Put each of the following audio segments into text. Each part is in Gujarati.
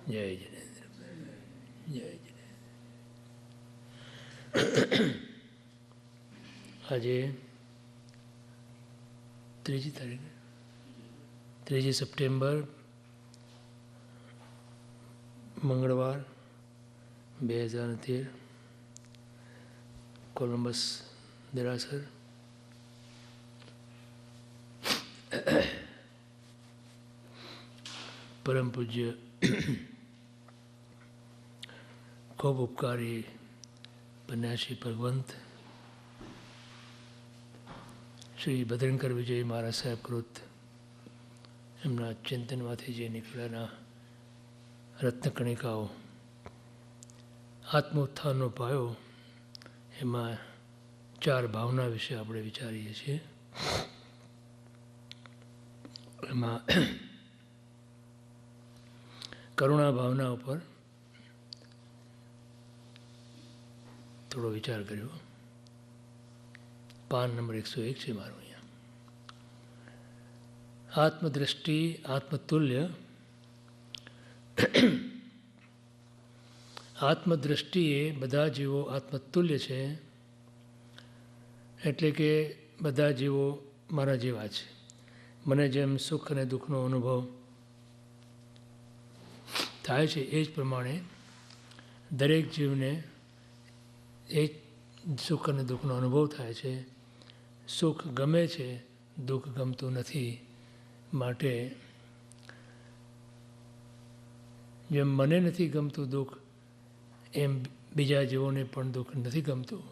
જય જિનેન્દ્ર, જય જિનેન્દ્ર. આજે 3જી તારીખ, 3 સપ્ટેમ્બર, મંગળવાર 2013, કોલંબસ દેરાસર. પરમ પૂજ્ય ખૂબ ઉપકારી પન્યાસી ભગવંત શ્રી ભદ્રંકર વિજય મહારાજ સાહેબ કૃત એમના ચિંતનમાંથી જે નીકળેલા રત્નકણિકાઓ, આત્મોત્થાનનો પાયો, એમાં 4 ભાવના વિશે આપણે વિચારીએ છીએ. એમાં કરુણા ભાવના ઉપર થોડો વિચાર કર્યો. પાન નંબર 101 છે મારું અહીંયા. આત્મદ્રષ્ટિ, આત્મતુલ્ય. આત્મદ્રષ્ટિએ બધા જીવો આત્મતુલ્ય છે, એટલે કે બધા જીવો મારા જેવા છે. મને જેમ સુખ અને દુઃખનો અનુભવ થાય છે એ જ પ્રમાણે દરેક જીવને એ સુખ અને દુઃખનો અનુભવ થાય છે. સુખ ગમે છે, દુઃખ ગમતું નથી. માટે જેમ મને નથી ગમતું દુઃખ, એમ બીજા જીવોને પણ દુઃખ નથી ગમતું.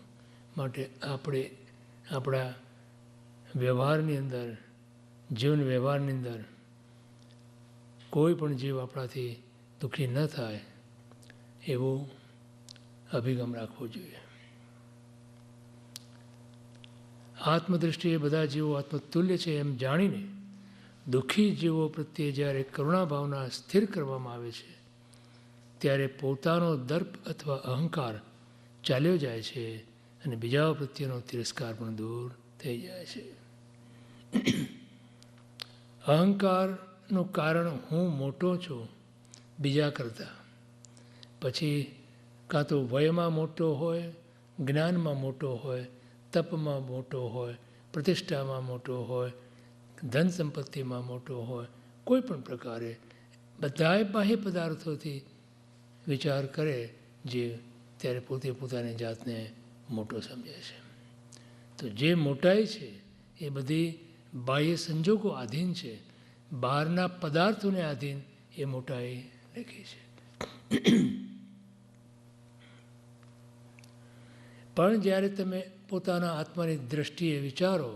માટે આપણે આપણા વ્યવહારની અંદર, જીવન વ્યવહારની અંદર કોઈ પણ જીવ આપણાથી દુઃખી ન થાય એવો અભિગમ રાખવો જોઈએ. આત્મદૃષ્ટિએ બધા જીવો આત્મતુલ્ય છે એમ જાણીને દુઃખી જીવો પ્રત્યે જ્યારે કરુણા ભાવના સ્થિર કરવામાં આવે છે, ત્યારે પોતાનો દર્પ અથવા અહંકાર ચાલ્યો જાય છે અને બીજા પ્રત્યેનો તિરસ્કાર પણ દૂર થઈ જાય છે. અહંકારનું કારણ હું મોટો છું બીજા કરતાં. પછી કાં તો વયમાં મોટો હોય, જ્ઞાનમાં મોટો હોય, તપમાં મોટો હોય, પ્રતિષ્ઠામાં મોટો હોય, ધન સંપત્તિમાં મોટો હોય, કોઈ પણ પ્રકારે બધાય બાહ્ય પદાર્થોથી વિચાર કરે જે, ત્યારે પોતે પોતાની જાતને મોટો સમજે છે. તો જે મોટાઈ છે એ બધી બાહ્ય સંજોગો આધીન છે, બહારના પદાર્થોને આધીન એ મોટાઈ લખી છે. પણ જ્યારે તમે પોતાના આત્માની દ્રષ્ટિએ વિચારો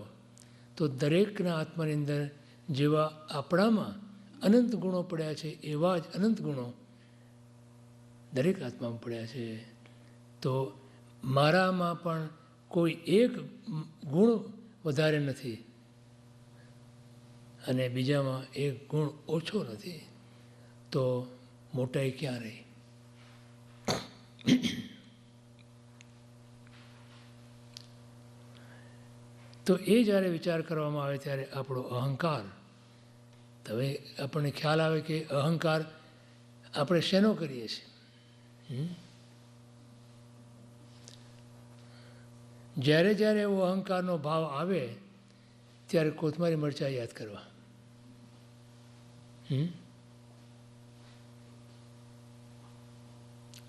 તો દરેકના આત્માની અંદર જેવા આપણામાં અનંત ગુણો પડ્યા છે એવા જ અનંત ગુણો દરેક આત્મામાં પડ્યા છે. તો મારામાં પણ કોઈ એક ગુણ વધારે નથી અને બીજામાં એક ગુણ ઓછો નથી, તો મોટાઈ ક્યાં રહી? તો એ જ્યારે વિચાર કરવામાં આવે ત્યારે આપણો અહંકાર, હવે આપણને ખ્યાલ આવે કે અહંકાર આપણે શેનો કરીએ છીએ. જ્યારે જ્યારે એવો અહંકારનો ભાવ આવે ત્યારે કોથમારી મરચાં યાદ કરવા.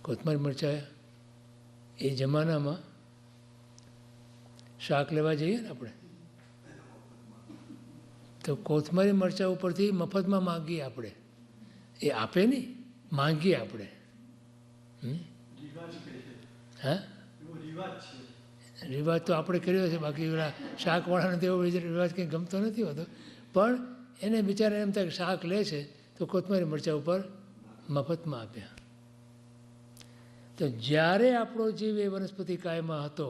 કોથમારી મરચાં એ જમાનામાં શાક લેવા જઈએ ને આપણે, તો કોથમરી મરચાં ઉપરથી મફતમાં માંગીએ આપણે. એ આપે નહીં, માંગીએ આપણે. હા, રિવાજ તો આપણે કર્યો છે, બાકી પેલા શાકવાળાને તેવો રિવાજ કંઈ ગમતો નથી હોતો. પણ એને બિચારા એમ થાય કે શાક લે છે તો કોથમરી મરચાં ઉપર મફતમાં આપ્યા. તો જ્યારે આપણો જીવ એ વનસ્પતિ કાયમાં હતો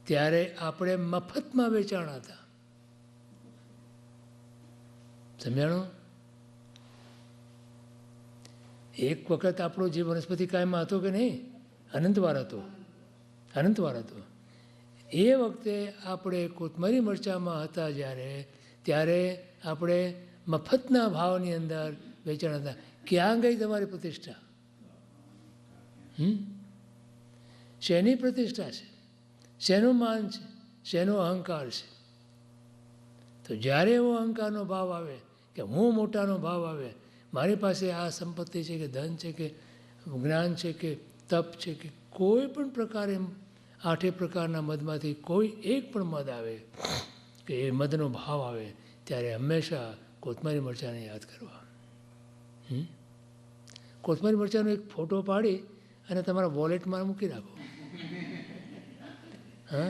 ત્યારે આપણે મફતમાં વેચાણ હતા. સમજાણું? એક વખત આપણો જીવ વનસ્પતિ કાયમાં હતો કે નહીં? અનંતવાર હતો, અનંતવાર હતો. એ વખતે આપણે કોથમરી મરચામાં હતા જ્યારે, ત્યારે આપણે મફતના ભાવની અંદર વેચાણ હતા. ક્યાં ગઈ તમારી પ્રતિષ્ઠા? શેની પ્રતિષ્ઠા છે? શેનું માન છે? શેનો અહંકાર છે? તો જ્યારે એવો અહંકારનો ભાવ આવે કે હું મોટાનો ભાવ આવે, મારી પાસે આ સંપત્તિ છે કે ધન છે કે જ્ઞાન છે કે તપ છે કે કોઈ પણ પ્રકારે આઠે પ્રકારના મદમાંથી કોઈ એક પણ મદ આવે કે એ મદનો ભાવ આવે, ત્યારે હંમેશા કોથમરી મરચાંને યાદ કરવા. કોથમરી મરચાંનો એક ફોટો પાડી અને તમારા વોલેટમાં મૂકી રાખો. હા,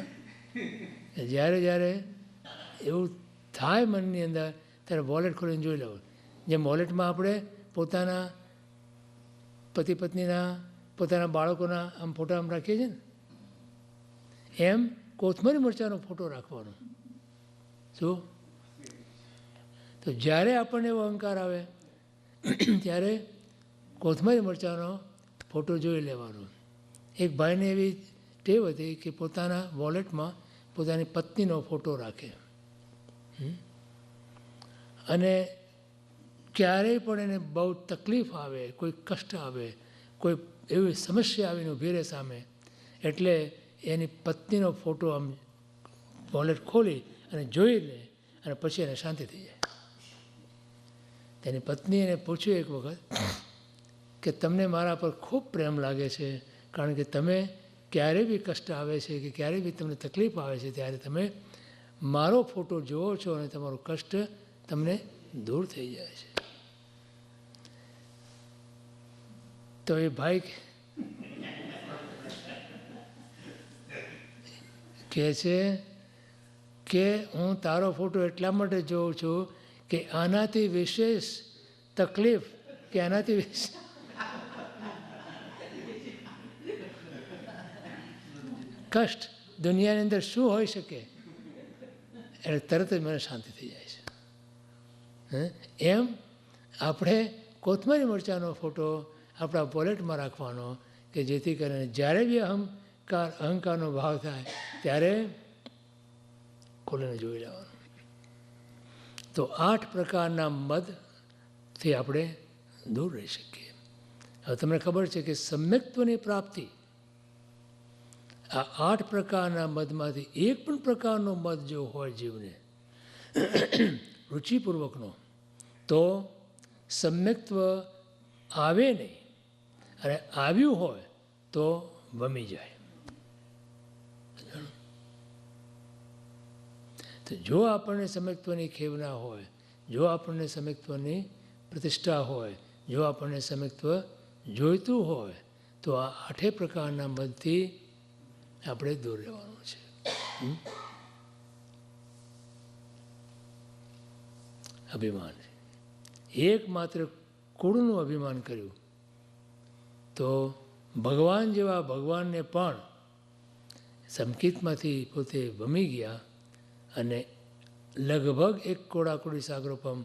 જ્યારે જ્યારે એવું થાય મનની અંદર, ત્યારે વોલેટ ખોલીને જોઈ લો. જેમ વોલેટમાં આપણે પોતાના પતિ પત્નીના, પોતાના બાળકોના આમ ફોટા આમ રાખીએ છીએ ને, એમ કોથમરી મરચાંનો ફોટો રાખવાનો. શું? તો જ્યારે આપણને એવો અહંકાર આવે ત્યારે કોથમરી મરચાંનો ફોટો જોઈ લેવાનો. એક ભાઈને એવી ટેવ હતી કે પોતાના વોલેટમાં પોતાની પત્નીનો ફોટો રાખે, અને ક્યારેય પણ એને બહુ તકલીફ આવે, કોઈ કષ્ટ આવે, કોઈ એવી સમસ્યા આવીને ઊભી રહે સામે, એટલે એની પત્નીનો ફોટો આમ વોલેટ ખોલી અને જોઈ લે, અને પછી એને શાંતિ થઈ જાય. તેની પત્ની એને પૂછ્યું એક વખત કે તમને મારા પર ખૂબ પ્રેમ લાગે છે, કારણ કે તમે ક્યારે બી કષ્ટ આવે છે કે ક્યારે બી તમને તકલીફ આવે છે ત્યારે તમે મારો ફોટો જુઓ છો અને તમારો કષ્ટ તમને દૂર થઈ જાય છે. તો એ ભાઈ કહે છે કે હું તારો ફોટો એટલા માટે જોઉં છું કે આનાથી વિશેષ તકલીફ કે આનાથી વિશેષ કષ્ટ દુનિયાની અંદર શું હોઈ શકે, એટલે તરત જ મને શાંતિ થઈ જાય છે. એમ આપણે કોથમરી મરચાંનો ફોટો આપણા વોલેટમાં રાખવાનો, કે જેથી કરીને જ્યારે બી અહંકારનો ભાવ થાય ત્યારે ખોલીને જોઈ લેવાનું. તો 8 પ્રકારના મદથી આપણે દૂર રહી શકીએ. હવે તમને ખબર છે કે સમ્યક્ત્વની પ્રાપ્તિ આ 8 પ્રકારના મદમાંથી એક પણ પ્રકારનો મદ જો હોય જીવને રુચિપૂર્વકનો, તો સમ્યક્ત્વ આવે નહીં, અને આવ્યું હોય તો વમી જાય. તો જો આપણને સમ્યક્ત્વની ખેવના હોય, જો આપણને સમ્યક્ત્વની પ્રતિષ્ઠા હોય, જો આપણને સમ્યક્ત્વ જોઈતું હોય, તો આ 8 પ્રકારના મદથી આપણે દૂર રહેવાનું છે. અભિમાન એકમાત્ર કુળનું અભિમાન કર્યું તો ભગવાન જેવા ભગવાનને પણ સંકિતમાંથી પોતે વમી ગયા, અને લગભગ 1 કોડાકુડી સાગરોપમ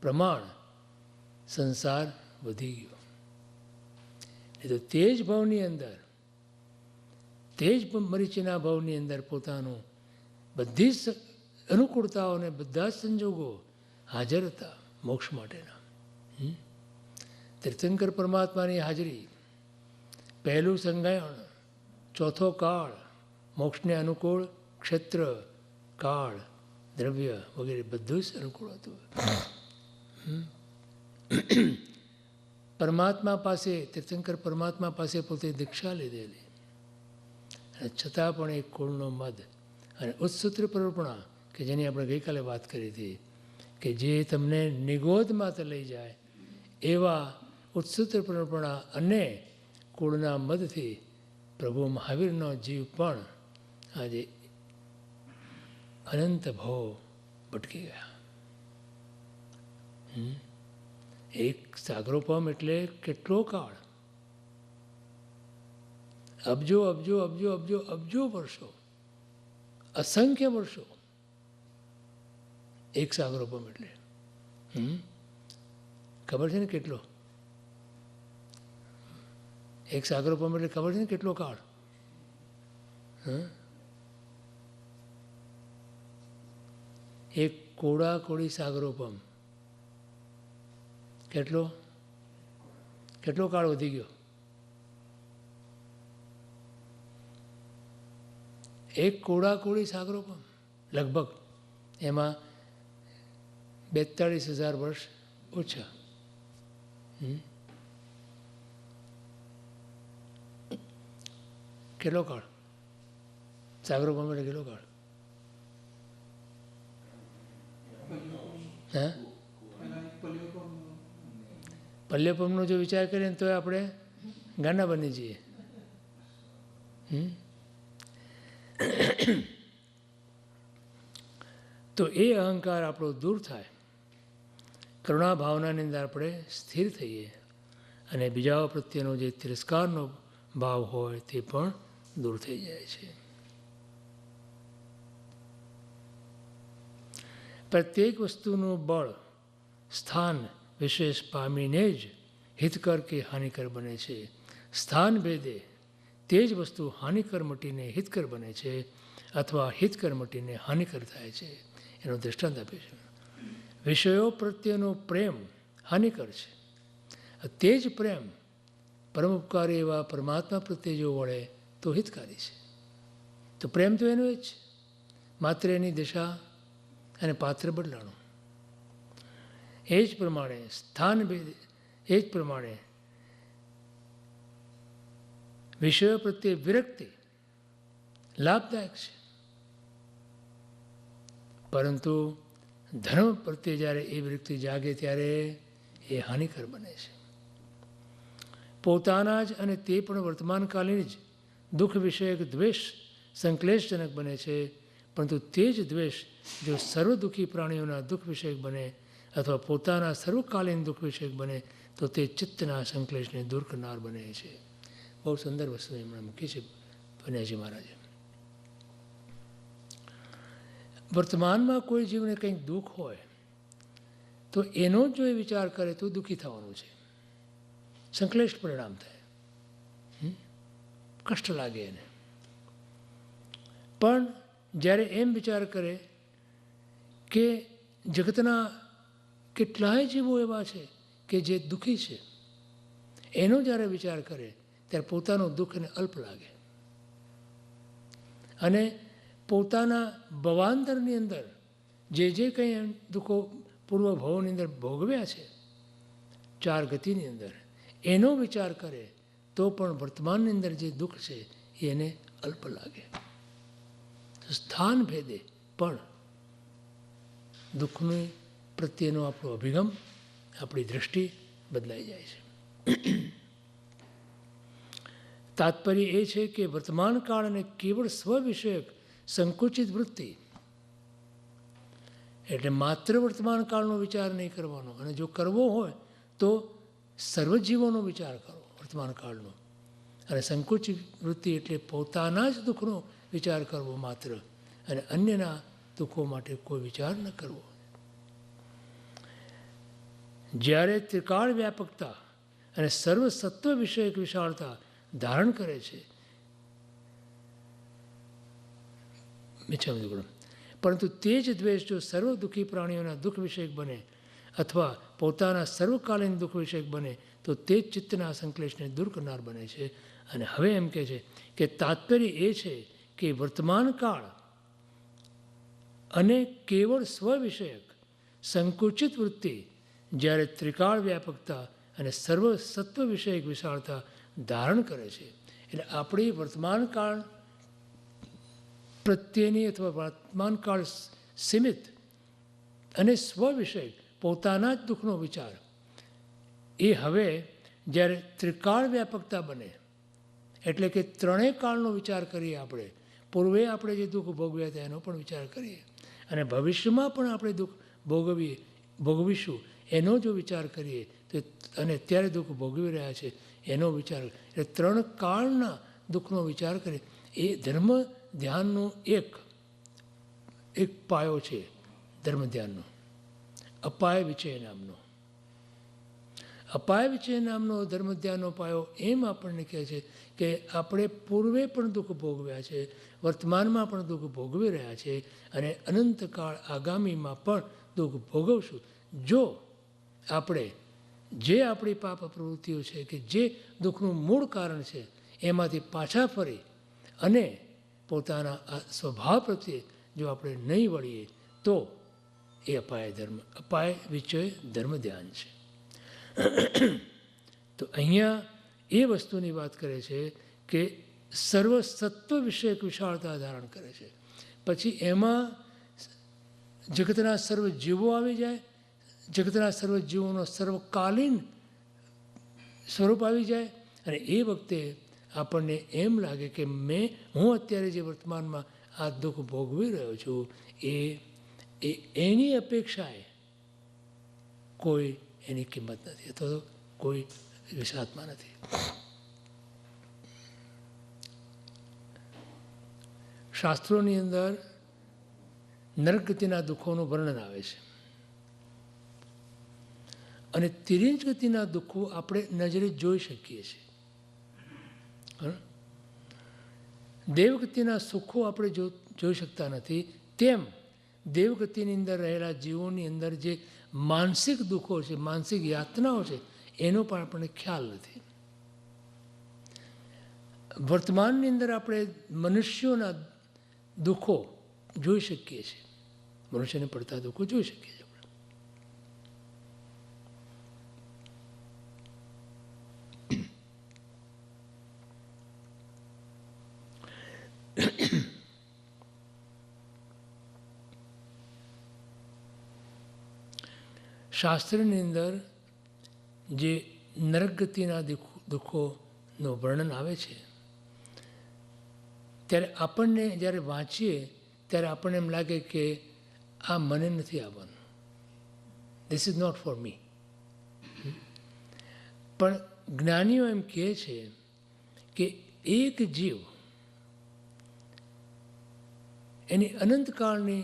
પ્રમાણ સંસાર વધી ગયો. એ તો તે જ ભાવની અંદર, તે જ મરીચીના ભાવની અંદર પોતાનું બધી જ અનુકૂળતાઓ અને બધા જ સંજોગો હાજર હતા મોક્ષ માટેના. તીર્થંકર પરમાત્માની હાજરી, પહેલું સંગાયણ, ચોથો કાળ, મોક્ષને અનુકૂળ ક્ષેત્ર, કાળ, દ્રવ્ય વગેરે બધું જ અનુકૂળ હતું. પરમાત્મા પાસે, તીર્થંકર પરમાત્મા પાસે પોતે દીક્ષા લીધેલી, અને છતાં પણ એક કુળનો મદ અને ઉત્સુત્ર પ્રરૂપણા, કે જેની આપણે ગઈકાલે વાત કરી હતી, કે જે તમને નિગોદમાં લઈ જાય એવા ઉત્સુત્ર પ્રરૂપણા અને કુળના મદથી પ્રભુ મહાવીરનો જીવ પણ આજે અનંત ભવ ભટકી ગયા. એક સાગરોપમ એટલે કેટલો કાળ, અબજો અબજો અબજો અબજો અબજો વર્ષો, અસંખ્ય વર્ષો એક સાગરોપમ એટલે. ખબર છે ને કેટલો? એક સાગરોપમ એટલે ખબર છે ને કેટલો કાળ? એક કોડા કોડી સાગરોપમ કેટલો? કેટલો કાળ વધી ગયો? એક કોડાકોડી સાગરો પણ લગભગ એમાં 42,000 વર્ષ ઓછા. કેટલો કાળ? સાગરો પણ એટલે કેટલો કાળ? હે, પલ્યપમનો જો વિચાર કરીએ ને તો આપણે ગાંડા બની જઈએ. તો એ અહંકાર આપણો દૂર થાય, કરુણા ભાવનાની અંદર આપણે સ્થિર થઈએ અને બીજાઓ પ્રત્યેનો જે તિરસ્કારનો ભાવ હોય તે પણ દૂર થઈ જાય છે. પ્રત્યેક વસ્તુનું બળ સ્થાન વિશેષ પામીને જ હિતકર કે હાનિકર બને છે. સ્થાન ભેદે તે જ વસ્તુ હાનિકર મટીને હિતકર બને છે અથવા હિતકર મટીને હાનિકર થાય છે. એનો દૃષ્ટાંત આપે છે. વિષયો પ્રત્યેનો પ્રેમ હાનિકર છે, તે જ પ્રેમ પરમોપકારી એવા પરમાત્મા પ્રત્યે જો વળે તો હિતકારી છે. તો પ્રેમ તો એનો જ છે, માત્ર એની દિશા અને પાત્ર બદલાણું. એ જ પ્રમાણે સ્થાન ભેદ, એ જ પ્રમાણે વિષયો પ્રત્યે વિરક્તિ લાભદાયક છે, પરંતુ ધર્મ પ્રત્યે જ્યારે એ વિરક્તિ જાગે ત્યારે એ હાનિકર બને છે. પોતાના જ અને તે પણ વર્તમાનકાલીન જ દુઃખ વિષયક દ્વેષ સંક્લેશજનક બને છે, પરંતુ તે જ દ્વેષ જો સર્વ દુઃખી પ્રાણીઓના દુઃખ વિષયક બને અથવા પોતાના સર્વકાલીન દુઃખ વિષયક બને તો તે ચિત્તના સંક્લેશને દૂર કરનાર બને છે. બહુ સુંદર વસ્તુ એમણે મૂકી છે પન્યાજી મહારાજે. વર્તમાનમાં કોઈ જીવને કંઈક દુઃખ હોય તો એનો જો એ વિચાર કરે તો દુઃખી થવાનું છે, સંક્લેશ પરિણામ થાય, કષ્ટ લાગે એને. પણ જ્યારે એમ વિચાર કરે કે જગતના કેટલાય જીવો એવા છે કે જે દુઃખી છે, એનો જ્યારે વિચાર કરે ત્યારે પોતાનું દુઃખ એને અલ્પ લાગે અને પોતાના ભવાંતરની અંદર જે કંઈ દુઃખો પૂર્વ ભવોની અંદર ભોગવ્યા છે 4 ગતિની અંદર, એનો વિચાર કરે તો પણ વર્તમાનની અંદર જે દુઃખ છે એને અલ્પ લાગે. સ્થાન ભેદે પણ દુઃખની પ્રત્યેનો આપણો અભિગમ, આપણી દૃષ્ટિ બદલાઈ જાય છે. તાત્પર્ય એ છે કે વર્તમાન કાળ અને કેવળ સ્વ વિષયક સંકુચિત વૃત્તિ, એટલે માત્ર વર્તમાન કાળનો વિચાર નહીં કરવાનો, અને જો કરવો હોય તો સર્વજીવોનો વિચાર કરો વર્તમાન કાળનો, અને સંકુચિત વૃત્તિ એટલે પોતાના જ દુઃખનો વિચાર કરવો માત્ર, અને અન્યના દુઃખો માટે કોઈ વિચાર ન કરવો. જ્યારે ત્રિકાળ વ્યાપકતા અને સર્વ સત્વ વિષયક વિશાળતા ધારણ કરે છે, પરંતુ તે જ દ્વેષ જો સર્વ દુઃખી પ્રાણીઓના દુઃખ વિષયક બને અથવા પોતાના સર્વકાલીન દુઃખ વિષયક બને તો તે જ ચિત્તના સંક્લેશને દૂર કરનાર બને છે. અને હવે એમ કહે છે કે તાત્પર્ય એ છે કે વર્તમાન કાળ અને કેવળ સ્વ વિષયક સંકુચિત વૃત્તિ જ્યારે ત્રિકાળ વ્યાપકતા અને સર્વ સત્વ વિષયક વિશાળતા ધારણ કરે છે, એટલે આપણી વર્તમાન કાળ પ્રત્યેની અથવા વર્તમાન કાળ સીમિત અને સ્વ વિષયક પોતાના જ દુઃખનો વિચાર એ હવે જ્યારે ત્રિકાળ વ્યાપકતા બને, એટલે કે ત્રણેય કાળનો વિચાર કરીએ આપણે, પૂર્વે આપણે જે દુઃખ ભોગવ્યા હતા એનો પણ વિચાર કરીએ અને ભવિષ્યમાં પણ આપણે દુઃખ ભોગવીશું એનો જો વિચાર કરીએ તો, અને અત્યારે દુઃખ ભોગવી રહ્યા છે એનો વિચાર, એટલે 3 કાળના દુઃખનો વિચાર કરીએ. એ ધર્મ ધ્યાનનો એક પાયો છે, ધર્મ ધ્યાનનો અપાય વિચય નામનો. અપાય વિચય નામનો ધર્મ ધ્યાનનો પાયો એમ આપણને કહે છે કે આપણે પૂર્વે પણ દુઃખ ભોગવ્યા છે, વર્તમાનમાં પણ દુઃખ ભોગવી રહ્યા છે અને અનંતકાળ આગામીમાં પણ દુઃખ ભોગવશું જો આપણે જે આપણી પાપ પ્રવૃત્તિઓ છે કે જે દુઃખનું મૂળ કારણ છે એમાંથી પાછા ફરી અને પોતાના આ સ્વભાવ પ્રત્યે જો આપણે નહીં વળીએ તો એ અપાય વિચય ધર્મ ધ્યાન છે. તો અહીંયા એ વસ્તુની વાત કરે છે કે સર્વ સત્વ વિષયક વિશાળતા ધારણ કરે છે. પછી એમાં જગતના સર્વ જીવો આવી જાય, જગતના સર્વ જીવોનો સર્વકાલીન સ્વરૂપ આવી જાય, અને એ વખતે આપણને એમ લાગે કે હું અત્યારે જે વર્તમાનમાં આ દુઃખ ભોગવી રહ્યો છું એની અપેક્ષાએ કોઈ એની કિંમત નથી અથવા તો કોઈ વિષાત્મા નથી. શાસ્ત્રોની અંદર નરક ગતિના દુઃખોનું વર્ણન આવે છે, અને તિર્યંચ ગતિના દુઃખો આપણે નજરે જોઈ શકીએ છીએ. દેવગતિના સુખો આપણે જોઈ શકતા નથી, તેમ દેવગતિની અંદર રહેલા જીવોની અંદર જે માનસિક દુઃખો છે, માનસિક યાતનાઓ છે, એનો પણ આપણને ખ્યાલ નથી. વર્તમાનની અંદર આપણે મનુષ્યોના દુઃખો જોઈ શકીએ છીએ, મનુષ્યને પડતા દુઃખો જોઈ શકીએ છીએ. શાસ્ત્રની અંદર જે નરક ગતિના દુઃખોનું વર્ણન આવે છે ત્યારે આપણને જ્યારે વાંચીએ ત્યારે આપણને એમ લાગે કે આ મને નથી આવવાનું, this is not for me. પણ જ્ઞાનીઓ એમ કહે છે કે એક જીવ એની અનંતકાળની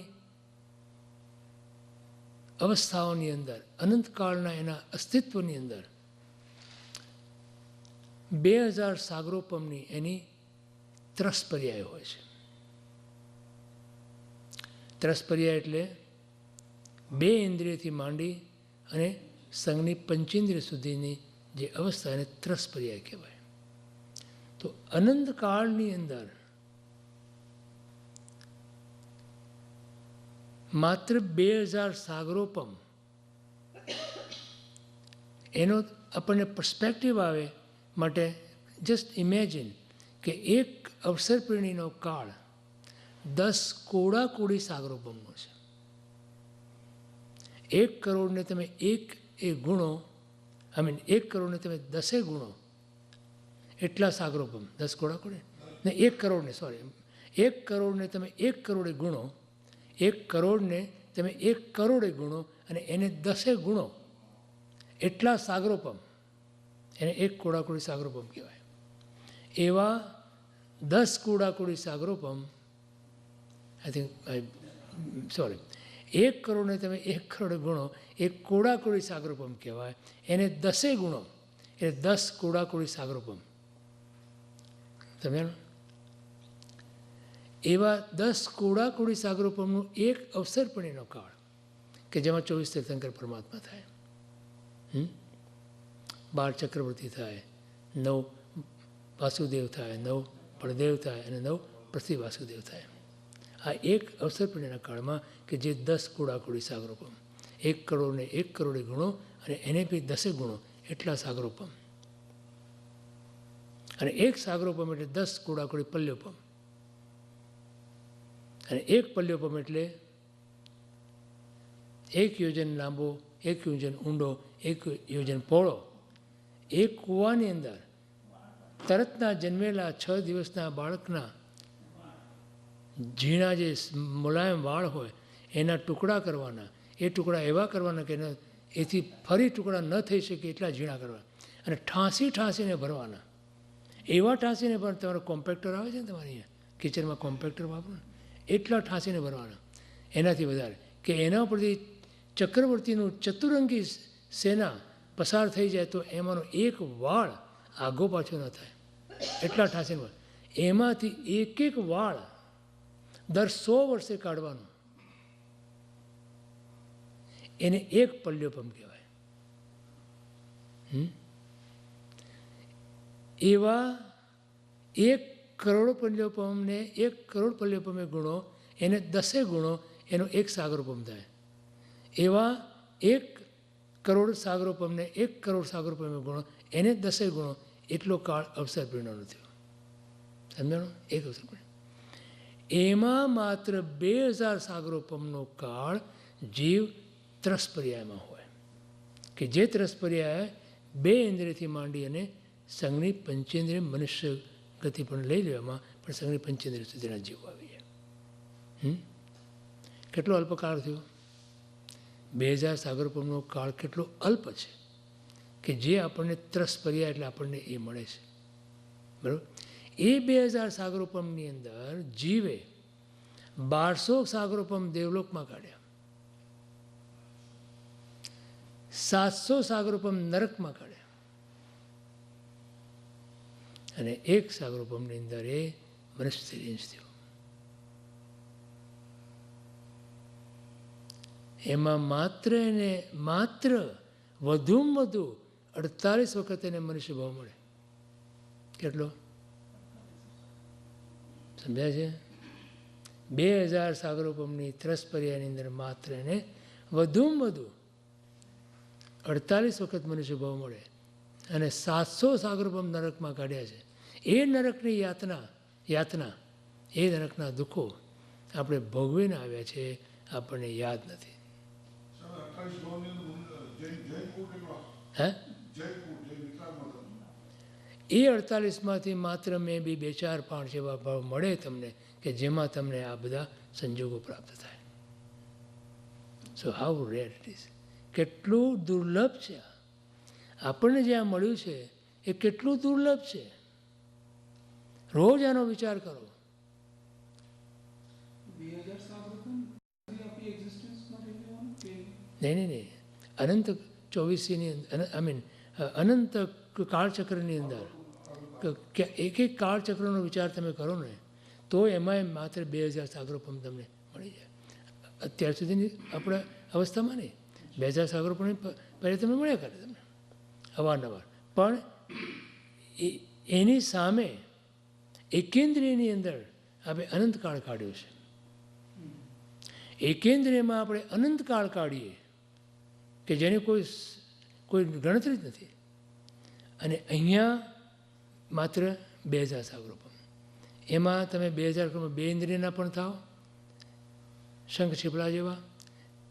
અવસ્થાઓની અંદર, અનંતકાળના એના અસ્તિત્વની અંદર 2000 સાગરોપમની એની ત્રસપર્યાય હોય છે. ત્રસપર્યાય એટલે 2 ઇન્દ્રિયથી માંડી અને સંઘની પંચેન્દ્રિય સુધીની જે અવસ્થા એને ત્રસપર્યાય કહેવાય. તો અનંતકાળની અંદર માત્ર 2000 સાગરોપમ એનો આપણને પર્સ્પેક્ટિવ આવે માટે જસ્ટ ઇમેજિન કે એક અવસરપીણીનો કાળ 10 કોડાકોડી સાગરોપમનો છે. 1 કરોડને તમે ગુણો, 1 કરોડને તમે 10 ગુણો એટલા સાગરોપમ, 10 કોડાકોડી ને 1 કરોડને 1 કરોડને તમે 1 કરોડે ગુણો, 1 કરોડને તમે 1 કરોડે ગુણો અને એને 10 ગુણો એટલા સાગરોપમ, એને 1 કોડાકોડી સાગરોપમ કહેવાય. એવા 10 કોડાકોડી સાગરોપમ, 1 કરોડને તમે 1 કરોડે ગુણો, 1 કોડાકોડી સાગરોપમ કહેવાય. એને 10 ગુણો એટલે 10 કોડાકોડી સાગરોપમ. તમે એવા 10 કોડાકોડી સાગરોપમનું એક અવસરપણીનો કાળ કે જેમાં 24 તીર્થંકર પરમાત્મા થાય, 12 ચક્રવર્તી થાય, 9 વાસુદેવ થાય, 9 બળદેવ થાય અને 9 પૃથ્વી વાસુદેવ થાય. આ એક અવસરપણીના કાળમાં કે જે 10 કોડાકોડી સાગરોપમ, 1 કરોડને 1 કરોડે ગુણો અને એને બી 10 ગુણો એટલા સાગરોપમ. અને 1 સાગરોપમ એટલે 10 કોડાકોડી પલ્યોપમ. અને 1 પલ્યોપમ એટલે 1 યોજન લાંબો, 1 યોજન ઊંડો, 1 યોજન પહોળો. એક કૂવાની અંદર તરતના જન્મેલા 6 દિવસના બાળકના ઝીણા જે મુલાયમ વાળ હોય એના ટુકડા કરવાના, એ ટુકડા એવા કરવાના કે એથી ફરી ટુકડા ન થઈ શકે એટલા ઝીણા કરવાના અને ઠાંસીને ભરવાના. એવા ઠાંસીને પણ તમારો કોમ્પેક્ટર આવે છે ને તમારી અહીંયા કિચનમાં કોમ્પેક્ટર વાપરો, એટલા ઠાંસીને ભરવાના, એનાથી વધારે કે એના પરથી ચક્રવર્તીનું ચતુરંગી સેના પસાર થઈ જાય તો એમાંનો એક વાળ આગો પાછો ન થાય એટલા ઠાંસીને. એમાંથી એક વાળ દર 100 વર્ષે કાઢવાનો, એને 1 પલ્યોપમ કહેવાય. એવા 1,000,000 પલ્યોપમને 1,000,000 પલ્યોપમે ગુણો, એને 10 ગુણો, એનો 1 સાગરોપમ થાય. એવા 1,000,000 સાગરોપમને 1,000,000 સાગરોપમે ગુણો, એને 10 ગુણો, એટલો કાળ અવસર પરિણામનો થયો. સમજાણો? એક અવસર પરિણામ. એમાં માત્ર 2,000 સાગરોપમનો કાળ જીવ ત્રસપર્યાયમાં હોય, કે જે ત્રસપર્યાય 2 ઇન્દ્રિયથી માંડી અને સંઘની પંચેન્દ્રિય મનુષ્ય ગતિ પણ લઈ લેવામાં, પણ સંઘની પંચેન્દ્રિય સુધીના જીવો આવી જાય. કેટલો અલ્પકાળ થયો? 2,000 સાગરોપમનો કાળ કેટલો અલ્પ છે કે જે આપણને ત્રસપર્યાય એટલે આપણને એ મળે છે. બરાબર? એ 2,000 સાગરોપમની અંદર જીવે 1,200 સાગરોપમ દેવલોકમાં કાઢ્યા, 700 સાગરોપમ નરકમાં કાઢ્યા, અને 1 સાગરોપમની અંદર એ મનુષ્ય રેન્જ થયો. એમાં માત્ર વધુમાં વધુ 48 વખત એને મનુષ્ય ભાવ મળે. કેટલો? સમજ્યા છે? 2,000 સાગરોપમની ત્રસપર્યાયની અંદર માત્ર એને વધુમાં વધુ 48 વખત મનુષ્ય ભાવ મળે, અને 700 સાગરોપમ નરકમાં કાઢ્યા છે. એ નરકની યાતના એ નરકના દુઃખો આપણે ભોગવીને આવ્યા છે, આપણને યાદ નથી. હે? એ 48માંથી માત્ર મેં બી 2, 4, 5 એવા ભાવ મળે તમને કે જેમાં તમને આ બધા સંજોગો પ્રાપ્ત થાય. So how rare it is. કેટલું દુર્લભ છે આપણને જે આ મળ્યું છે, એ કેટલું દુર્લભ છે. રોજ આનો વિચાર કરો. નહીં, અનંત 24ની અનંત કાળચક્રની અંદર એક કાળચક્રનો વિચાર તમે કરો ને, તો એમાં માત્ર 2,000 સાગરોપમ તમને મળી જાય. અત્યાર સુધીની આપણા અવસ્થામાં નહીં, 2,000 સાગરોપમ પહેલાં તમને મળ્યા કરે તમને અવારનવાર. પણ એની સામે એકેન્દ્રિયની અંદર આપણે અનંતકાળ કાઢ્યો છે. એકેન્દ્રિયમાં આપણે અનંતકાળ કાઢીએ કે જેની કોઈ ગણતરી જ નથી, અને અહીંયા માત્ર 2,000 સાગરોપમ. એમાં તમે 2,000 2 ઇન્દ્રિયના પણ થાવ, શંખ છીપડા જેવા,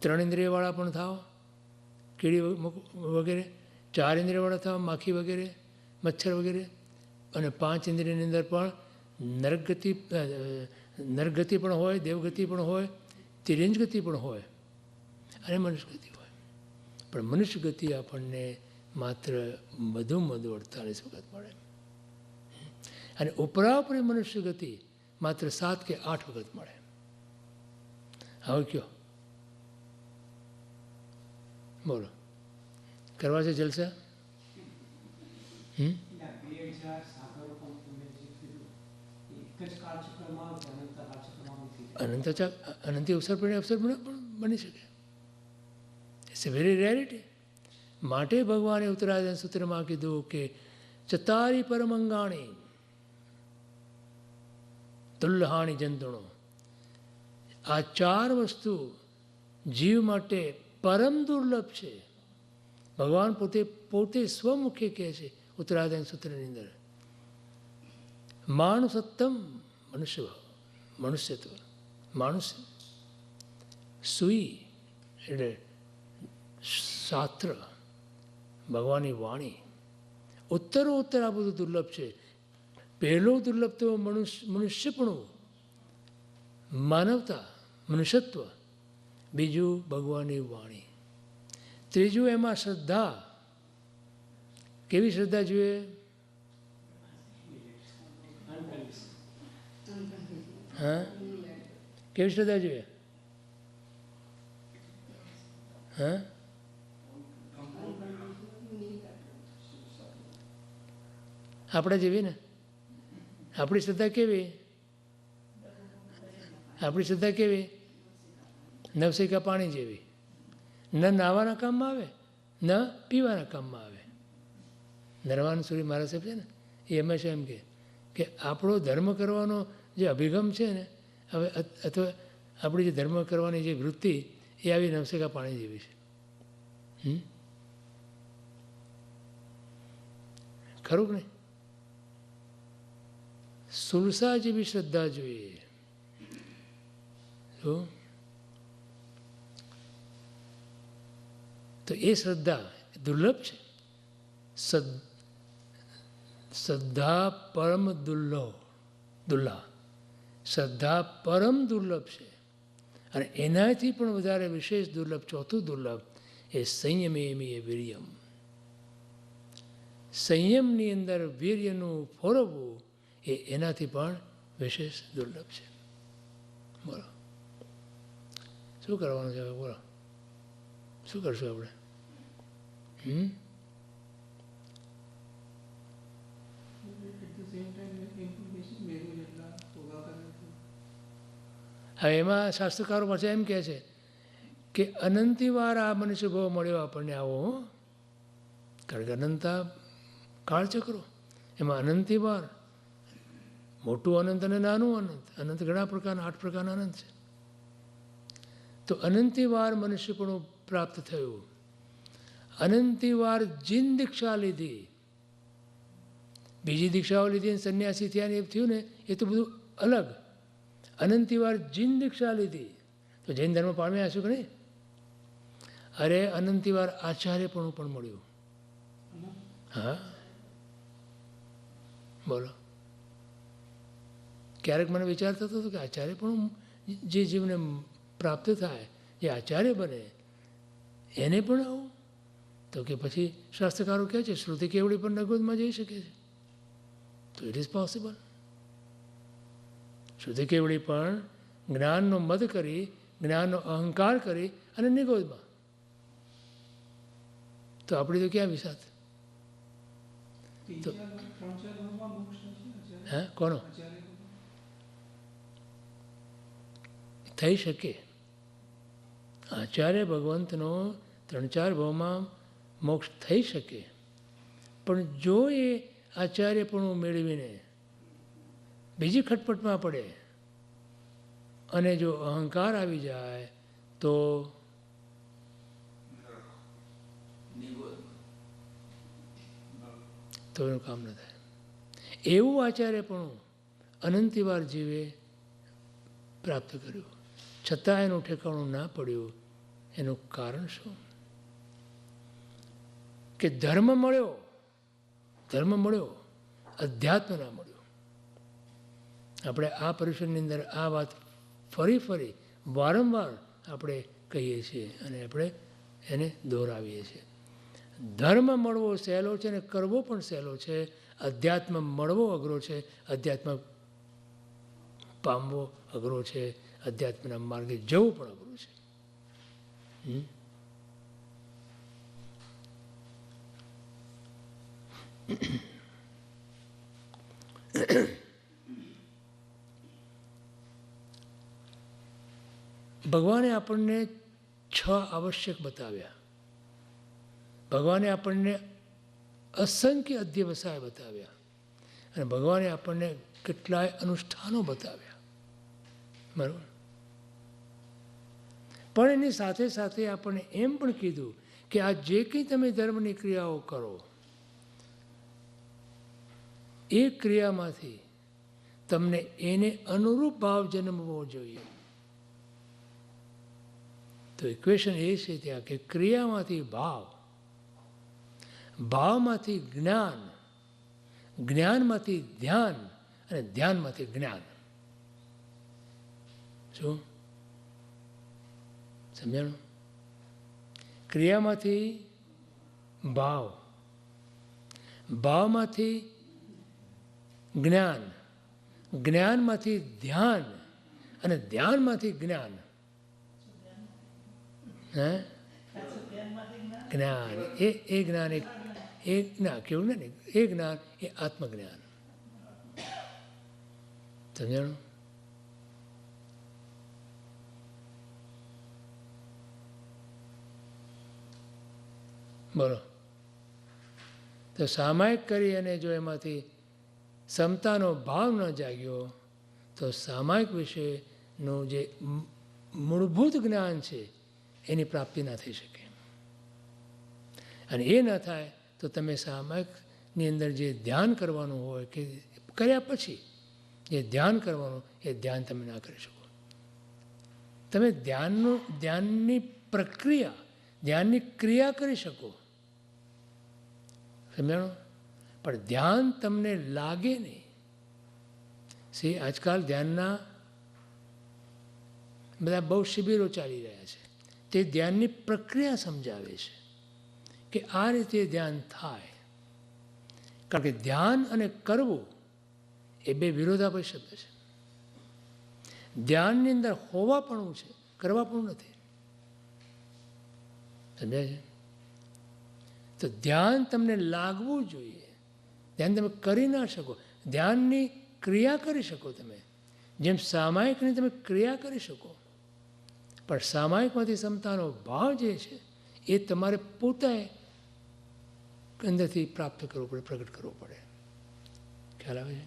3 ઇન્દ્રિયવાળા પણ થાવ, કીડી વગેરે, 4 ઇન્દ્રિયવાળા થાવ, માખી વગેરે, મચ્છર વગેરે, અને 5 ઇન્દ્રિયની અંદર પણ નરગતિ પણ હોય, દેવગતિ પણ હોય, તિર્યંજ ગતિ પણ હોય, અને મનુષ્ય ગતિ હોય. પણ મનુષ્ય ગતિ આપણને માત્ર વધુમાં વધુ 48 વખત મળે, અને ઉપરાઉપરી મનુષ્ય ગતિ માત્ર 7 કે 8 વખત મળે. હવે કયો, બોલો, કરવા છે જલસા? અનંત અવસર પણ બની શકે. It's a very rarity. માટે ભગવાને ઉત્તરાયણ સૂત્રમાં કીધું કે ચતારી પરમંગાણી તુલ્હાણી જંતુણો. આ 4 વસ્તુ જીવ માટે પરમ દુર્લભ છે. ભગવાન પોતે સ્વમુખે કહે છે ઉત્તરાયણ સૂત્રની અંદર, માણસત્તમ મનુષ્યત્વ, માણુષ્ય, સુઈ એટલે શાસ્ત્ર, ભગવાનની વાણી. ઉત્તરોત્તર આ બધું દુર્લભ છે. પહેલો દુર્લભ તો મનુષ્યપણું, માનવતા, મનુષ્યત્વ. બીજું ભગવાનની વાણી. ત્રીજું એમાં શ્રદ્ધા. કેવી શ્રદ્ધા જોઈએ? હા, કેવી શ્રદ્ધા જોઈએ? હા, આપણે જેવી ને. આપણી શ્રદ્ધા કેવી? આપણી શ્રદ્ધા કેવી? નવસિકા પાણી જેવી. ન નાવાના કામમાં આવે, ન પીવાના કામમાં આવે. નરવાન સુરી મહારાજ સાહેબ છે ને, એ હંમેશા એમ કે આપણો ધર્મ કરવાનો જે અભિગમ છે ને, હવે અથવા આપણી જે ધર્મ કરવાની જે વૃત્તિ એ આવી નવસેકા પાણી જેવી છે. ખરું કે નહીં? સુરસા જેવી શ્રદ્ધા જોઈએ. તો એ શ્રદ્ધા દુર્લભ છે. શ્રદ્ધા પરમ દુર્લભ શ્રદ્ધા પરમ દુર્લભ છે. અને એનાથી પણ વધારે વિશેષ દુર્લભ, ચોથું દુર્લભ એ સંયમેમી વીર્યમ. સંયમની અંદર વીર્યનું ફોરવવું એ એનાથી પણ વિશેષ દુર્લભ છે. બોલો શું કરવાનું છે હવે? બોલો શું કરશું આપણે? હવે એમાં શાસ્ત્રકારો પાસે એમ કહે છે કે અનંતી વાર આ મનુષ્ય ભાવ મળ્યો આપણને આવો. કારણ કે અનંતા કાળચક્રો, એમાં અનંતી વાર મોટું અનંત અને નાનું અનંત. અનંત ઘણા પ્રકારના, 8 પ્રકારના અનંત છે. તો અનંતી વાર મનુષ્યપણું પ્રાપ્ત થયું. અનંતી વાર જીન દીક્ષા લીધી. બીજી દીક્ષાઓ લીધી અને સંન્યાસી થયા ને એ થયું ને, એ તો બધું અલગ. અનંતી વાર જીન દીક્ષા લીધી તો જૈન ધર્મ પામ્યા હશું કે નહીં? અરે અનંતી વાર આચાર્યપણું પણ મળ્યું. હા બોલો. ક્યારેક મને વિચાર થતો હતો કે આચાર્યપણું જે જીવને પ્રાપ્ત થાય, જે આચાર્ય બને એને પણ આવું. તો કે પછી શાસ્ત્રકારો કહે છે શ્રુતિ કેવડી પણ નગોદમાં જઈ શકે છે. તો ઇટ ઇઝ પોસિબલ. શ્રુતિ કેવડી પણ જ્ઞાનનો મદ કરી, જ્ઞાનનો અહંકાર કરી અને નિગોદમાં. તો આપણી તો ક્યાં વિસાત? તો હે કોનો થઈ શકે? આચાર્ય ભગવંતનો 3-4 ભાવમાં મોક્ષ થઈ શકે. પણ જો એ આચાર્યપણું મેળવીને બીજી ખટપટમાં પડે અને જો અહંકાર આવી જાય તો એનું કામ ન થાય. એવું આચાર્યપણું અનંતીવાર જીવે પ્રાપ્ત કર્યું, છતાં એનું ઠેકાણું ના પડ્યું. એનું કારણ શું? કે ધર્મ મળ્યો, અધ્યાત્મ ના મળ્યો. આપણે આ પરિષદની અંદર આ વાત ફરી વારંવાર આપણે કહીએ છીએ અને આપણે એને દોહરાવીએ છીએ. ધર્મ મળવો સહેલો છે અને કરવો પણ સહેલો છે. અધ્યાત્મ મળવો અઘરો છે, અધ્યાત્મ પામવો અઘરો છે, અધ્યાત્મના માર્ગે જવું પણ અઘરું છે. ભગવાને આપણને 6 આવશ્યક બતાવ્યા. ભગવાને આપણને અસંખ્ય અધ્યવસાય બતાવ્યા અને ભગવાને આપણને કેટલાય અનુષ્ઠાનો બતાવ્યા. બરાબર. પણ એની સાથે સાથે આપણને એમ પણ કીધું કે આ જે કંઈ તમે ધર્મની ક્રિયાઓ કરો, એ ક્રિયામાંથી તમને એને અનુરૂપ ભાવ જન્મવો જોઈએ. તો ઇક્વેશન એ છે ત્યાં કે ક્રિયામાંથી ભાવ, ભાવમાંથી જ્ઞાન, જ્ઞાનમાંથી ધ્યાન અને ધ્યાનમાંથી જ્ઞાન. શું સમજાણું? ક્રિયામાંથી ભાવ, ભાવમાંથી જ્ઞાન, જ્ઞાનમાંથી ધ્યાન અને ધ્યાનમાંથી જ્ઞાન. હે જ્ઞાન એ જ્ઞાન એ ના કેવું ને, એ જ્ઞાન એ આત્મજ્ઞાન. સમજાણું? બોલો. તો સામાયિક કરી અને જો એમાંથી સમતાનો ભાવ ન જાગ્યો તો સામાયિક વિશેનું જે મૂળભૂત જ્ઞાન છે એની પ્રાપ્તિ ના થઈ શકે. અને એ ન થાય તો તમે સામાયિકની અંદર જે ધ્યાન કરવાનું હોય કે કર્યા પછી જે ધ્યાન કરવાનું એ ધ્યાન તમે ના કરી શકો. તમે ધ્યાનની પ્રક્રિયા, ધ્યાનની ક્રિયા કરી શકો, સમજાણો? પણ ધ્યાન તમને લાગે નહીં. આજકાલ ધ્યાનના બધા બહુ શિબિરો ચાલી રહ્યા છે. તે ધ્યાનની પ્રક્રિયા સમજાવે છે કે આ રીતે ધ્યાન થાય. કારણ કે ધ્યાન અને કરવું એ બે વિરોધાભાસ શબ્દ છે. ધ્યાનની અંદર હોવાપણું છે, કરવાપણું નથી. સમજાય છે? તો ધ્યાન તમને લાગવું જોઈએ. ધ્યાન તમે કરી ના શકો. ધ્યાનની ક્રિયા કરી શકો તમે, જેમ સામાયિકની તમે ક્રિયા કરી શકો. પણ સામાયિકમાંથી સમતાનો ભાવ જે છે એ તમારે પોતે અંદરથી પ્રાપ્ત કરવો પડે, પ્રગટ કરવો પડે. ખ્યાલ આવે છે?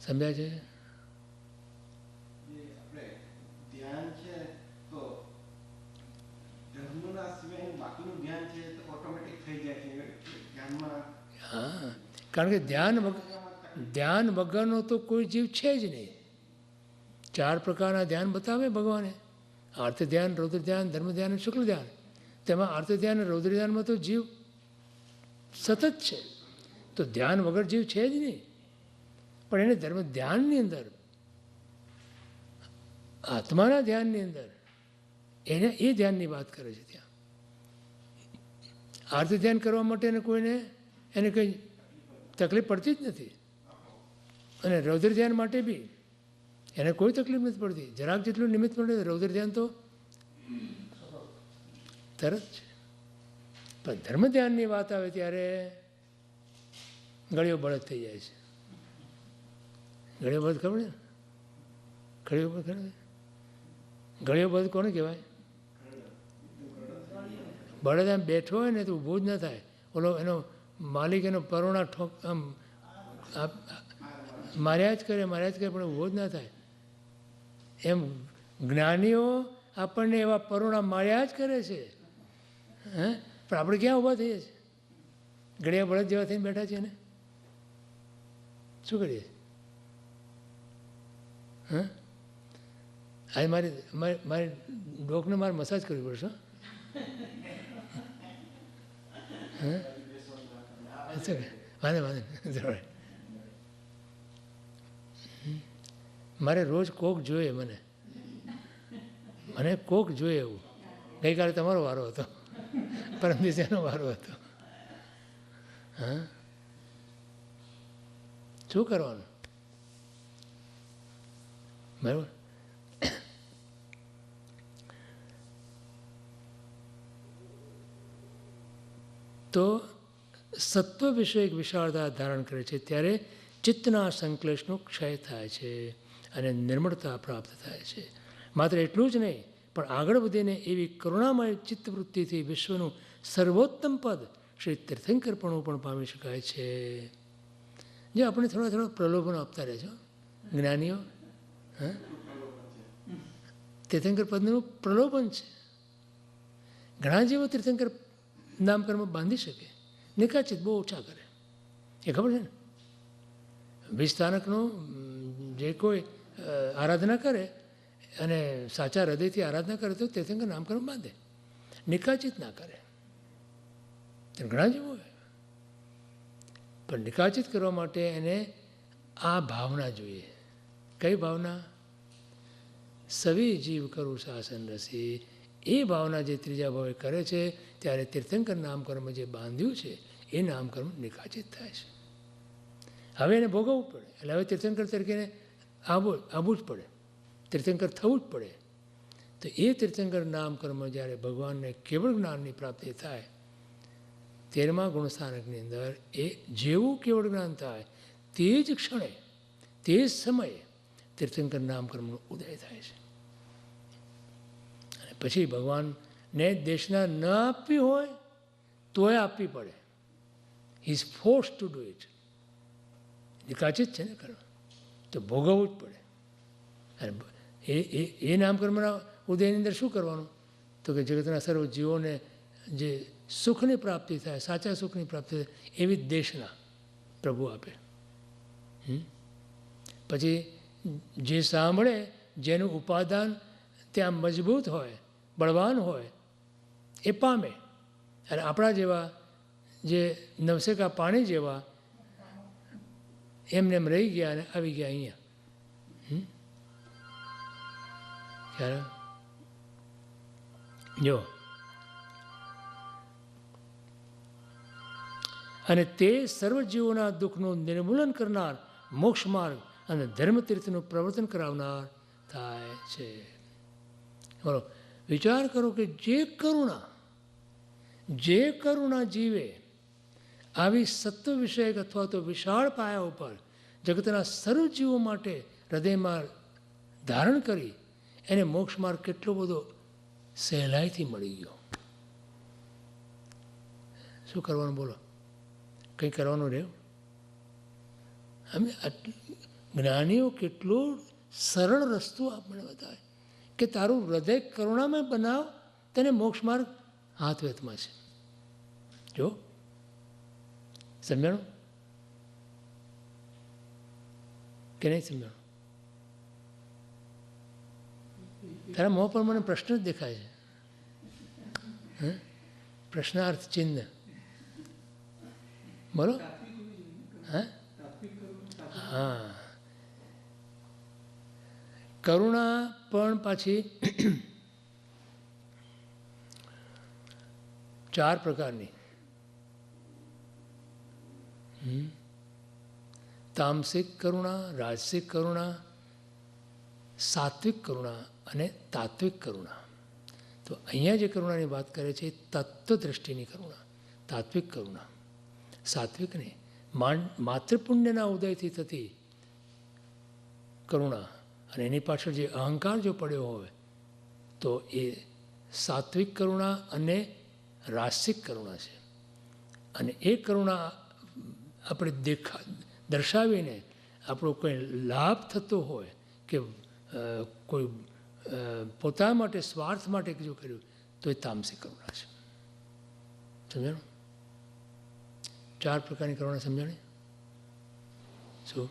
સમજાય છે? ધ્યાન છે તો ધર્મના સિવાય બાકીનું ધ્યાન છે તો ઓટોમેટિક થઈ જાય છે ધ્યાનમાં. હા, કારણ કે ધ્યાન વગરનો તો કોઈ જીવ છે જ નહીં. 4 પ્રકારના ધ્યાન બતાવે ભગવાને: આર્ત ધ્યાન, રૌદ્ર ધ્યાન, ધર્મ ધ્યાન અને શુક્લ ધ્યાન. તેમાં આર્ત ધ્યાન અને રૌદ્ર ધ્યાનમાં તો જીવ સતત છે, તો ધ્યાન વગર જીવ છે જ નહીં. પણ એને ધર્મ ધ્યાનની અંદર, આત્માના ધ્યાનની અંદર એને એ ધ્યાનની વાત કરે છે. ત્યાં આર્ત ધ્યાન કરવા માટે કોઈને એને કંઈ તકલીફ પડતી જ નથી. અને રૌદ્ર ધ્યાન માટે બી એને કોઈ તકલીફ નથી પડતી. જરાક જેટલું નિમિત્ત પડે રૌદ્ર ધ્યાન તો તરત છે. પણ ધર્મ ધ્યાનની વાત આવે ત્યારે ગળીઓ બળદ થઈ જાય છે. ગળીઓ બળદ ખબર ને? ગળીઓ બળદ ખબર? ગળીઓ બળદ કોને કહેવાય? બળદ આમ બેઠો હોય ને તો ઊભો જ ન થાય. ઓલો એનો માલિક એનો પરોણા ઠોક આમ માર્યા જ કરે પણ ઊભો જ ના થાય. એમ જ્ઞાનીઓ આપણને એવા પરોણા માર્યા જ કરે છે. પણ આપણે ક્યાં ઊભા થઈએ છીએ? ગળિયા બળદ જેવા થઈને બેઠા છીએ ને. શું કરીએ? આજે મારી ડોકને મારે મસાજ કરવી પડશે. વાંધે મારે રોજ કોક જોઈએ. મને કોક જોઈએ એવું. ગઈકાલે તમારો વારો હતો, પરમ દિવસે એનો વારો હતો. હા, શું કરવાનું? બરાબર. તો સત્વ વિષય એક વિશાળતા ધારણ કરે છે ત્યારે ચિત્તના સંકલેશનો ક્ષય થાય છે અને નિર્મળતા પ્રાપ્ત થાય છે. માત્ર એટલું જ નહીં, પણ આગળ વધીને એવી કરુણામય ચિત્તવૃત્તિથી વિશ્વનું સર્વોત્તમ પદ શ્રી તીર્થંકરપણું પણ પામી શકાય છે. જે આપણે થોડા પ્રલોભનો આપતા રહે છો જ્ઞાનીઓ. તીર્થંકર પદનું પ્રલોભન છે. ઘણા જેવો તીર્થંકર નામકર્મ બાંધી શકે, નિકાચિત બહુ ઓછા કરે. એ ખબર છે ને? વિસ્તાનકનું જે કોઈ આરાધના કરે અને સાચા હૃદયથી આરાધના કરે તો તીર્થંકર નામકર્મ બાંધે, નિકાચિત ના કરે. ઘણા જેવું હોય. પણ નિકાચિત કરવા માટે એને આ ભાવના જોઈએ. કઈ ભાવના? સવી જીવ કરું શાસન રસી. એ ભાવના જે ત્રીજા ભાવે કરે છે ત્યારે તીર્થંકર નામકર્મ જે બાંધ્યું છે એ નામકર્મ નિકાચિત થાય છે. હવે એને ભોગવવું પડે. એટલે હવે તીર્થંકર તરીકે આવવું જ પડે, તીર્થંકર થવું જ પડે. તો એ તીર્થંકર નામકર્મ જ્યારે ભગવાનને કેવળ જ્ઞાનની પ્રાપ્તિ થાય, 13મા ગુણસ્થાનકની અંદર એ જેવું કેવળ જ્ઞાન થાય તે જ ક્ષણે, તે જ સમયે તીર્થંકર નામકર્મનો ઉદય થાય છે. અને પછી ભગવાન ને દેશના ન આપવી હોય તોય આપવી પડે. He is force to do it. કાચી જ છે ને કરવા, તો ભોગવવું જ પડે. અને એ નામકર્મના ઉદયની અંદર શું કરવાનું? તો કે જગતના સર્વ જીવોને જે સુખની પ્રાપ્તિ થાય, સાચા સુખની પ્રાપ્તિ થાય એવી જ દેશના પ્રભુ આપે. પછી જે સાંભળે, જેનું ઉપાદાન ત્યાં મજબૂત હોય, બળવાન હોય, એ પામે. અને આપણા જેવા જે નવસેકા પાણી જેવા એમને એમ રહી ગયા અને આવી ગયા અહીંયા. ખ્યાલ જો, અને તે સર્વજીવોના દુઃખનું નિર્મૂલન કરનાર, મોક્ષ માર્ગ અને ધર્મતીર્થનું પ્રવર્તન કરાવનાર થાય છે. બોલો, વિચાર કરો કે જે કરુણા જીવે આવી સત્વ વિષયક અથવા તો વિશાળ પાયા ઉપર જગતના સર્વજીવો માટે હૃદયમાં ધારણ કરી, એને મોક્ષ માર્ગ કેટલો બધો સહેલાઈથી મળી ગયો. શું કરવાનું બોલો? કંઈ કરવાનું રહ્યું? અમે જ્ઞાનીઓ કેટલો સરળ રસ્તો આપણને બતાવે કે તારું હૃદય કરુણામાં બનાવ, તેને મોક્ષ માર્ગ હાથ વેતમાં છે. જો સમજાણું કે નહીં સમજાણું? તારા મોં પર મને પ્રશ્ન જ દેખાય છે. પ્રશ્નાર્થ ચિહ્ન બોલો. હા, કરુણા પણ પાછી 4 પ્રકારની. તામસિક કરુણા, રાજસિક કરુણા, સાત્વિક કરુણા અને તાત્વિક કરુણા. તો અહીંયા જે કરુણાની વાત કરે છે એ તત્વ દ્રષ્ટિની કરુણા, તાત્વિક કરુણા. સાત્વિક નહીં, માતૃપુણ્યના ઉદયથી થતી કરુણા, અને એની પાછળ જે અહંકાર જો પડ્યો હોય તો એ સાત્વિક કરુણા અને રાસિક કરુણા છે. અને એ કરુણા આપણે દર્શાવીને આપણો કોઈ લાભ થતો હોય કે કોઈ પોતા માટે, સ્વાર્થ માટે જો કર્યું તો એ તામસિક કરુણા છે. સમજાણું? 4 પ્રકારની કરુણા સમજાણી? શું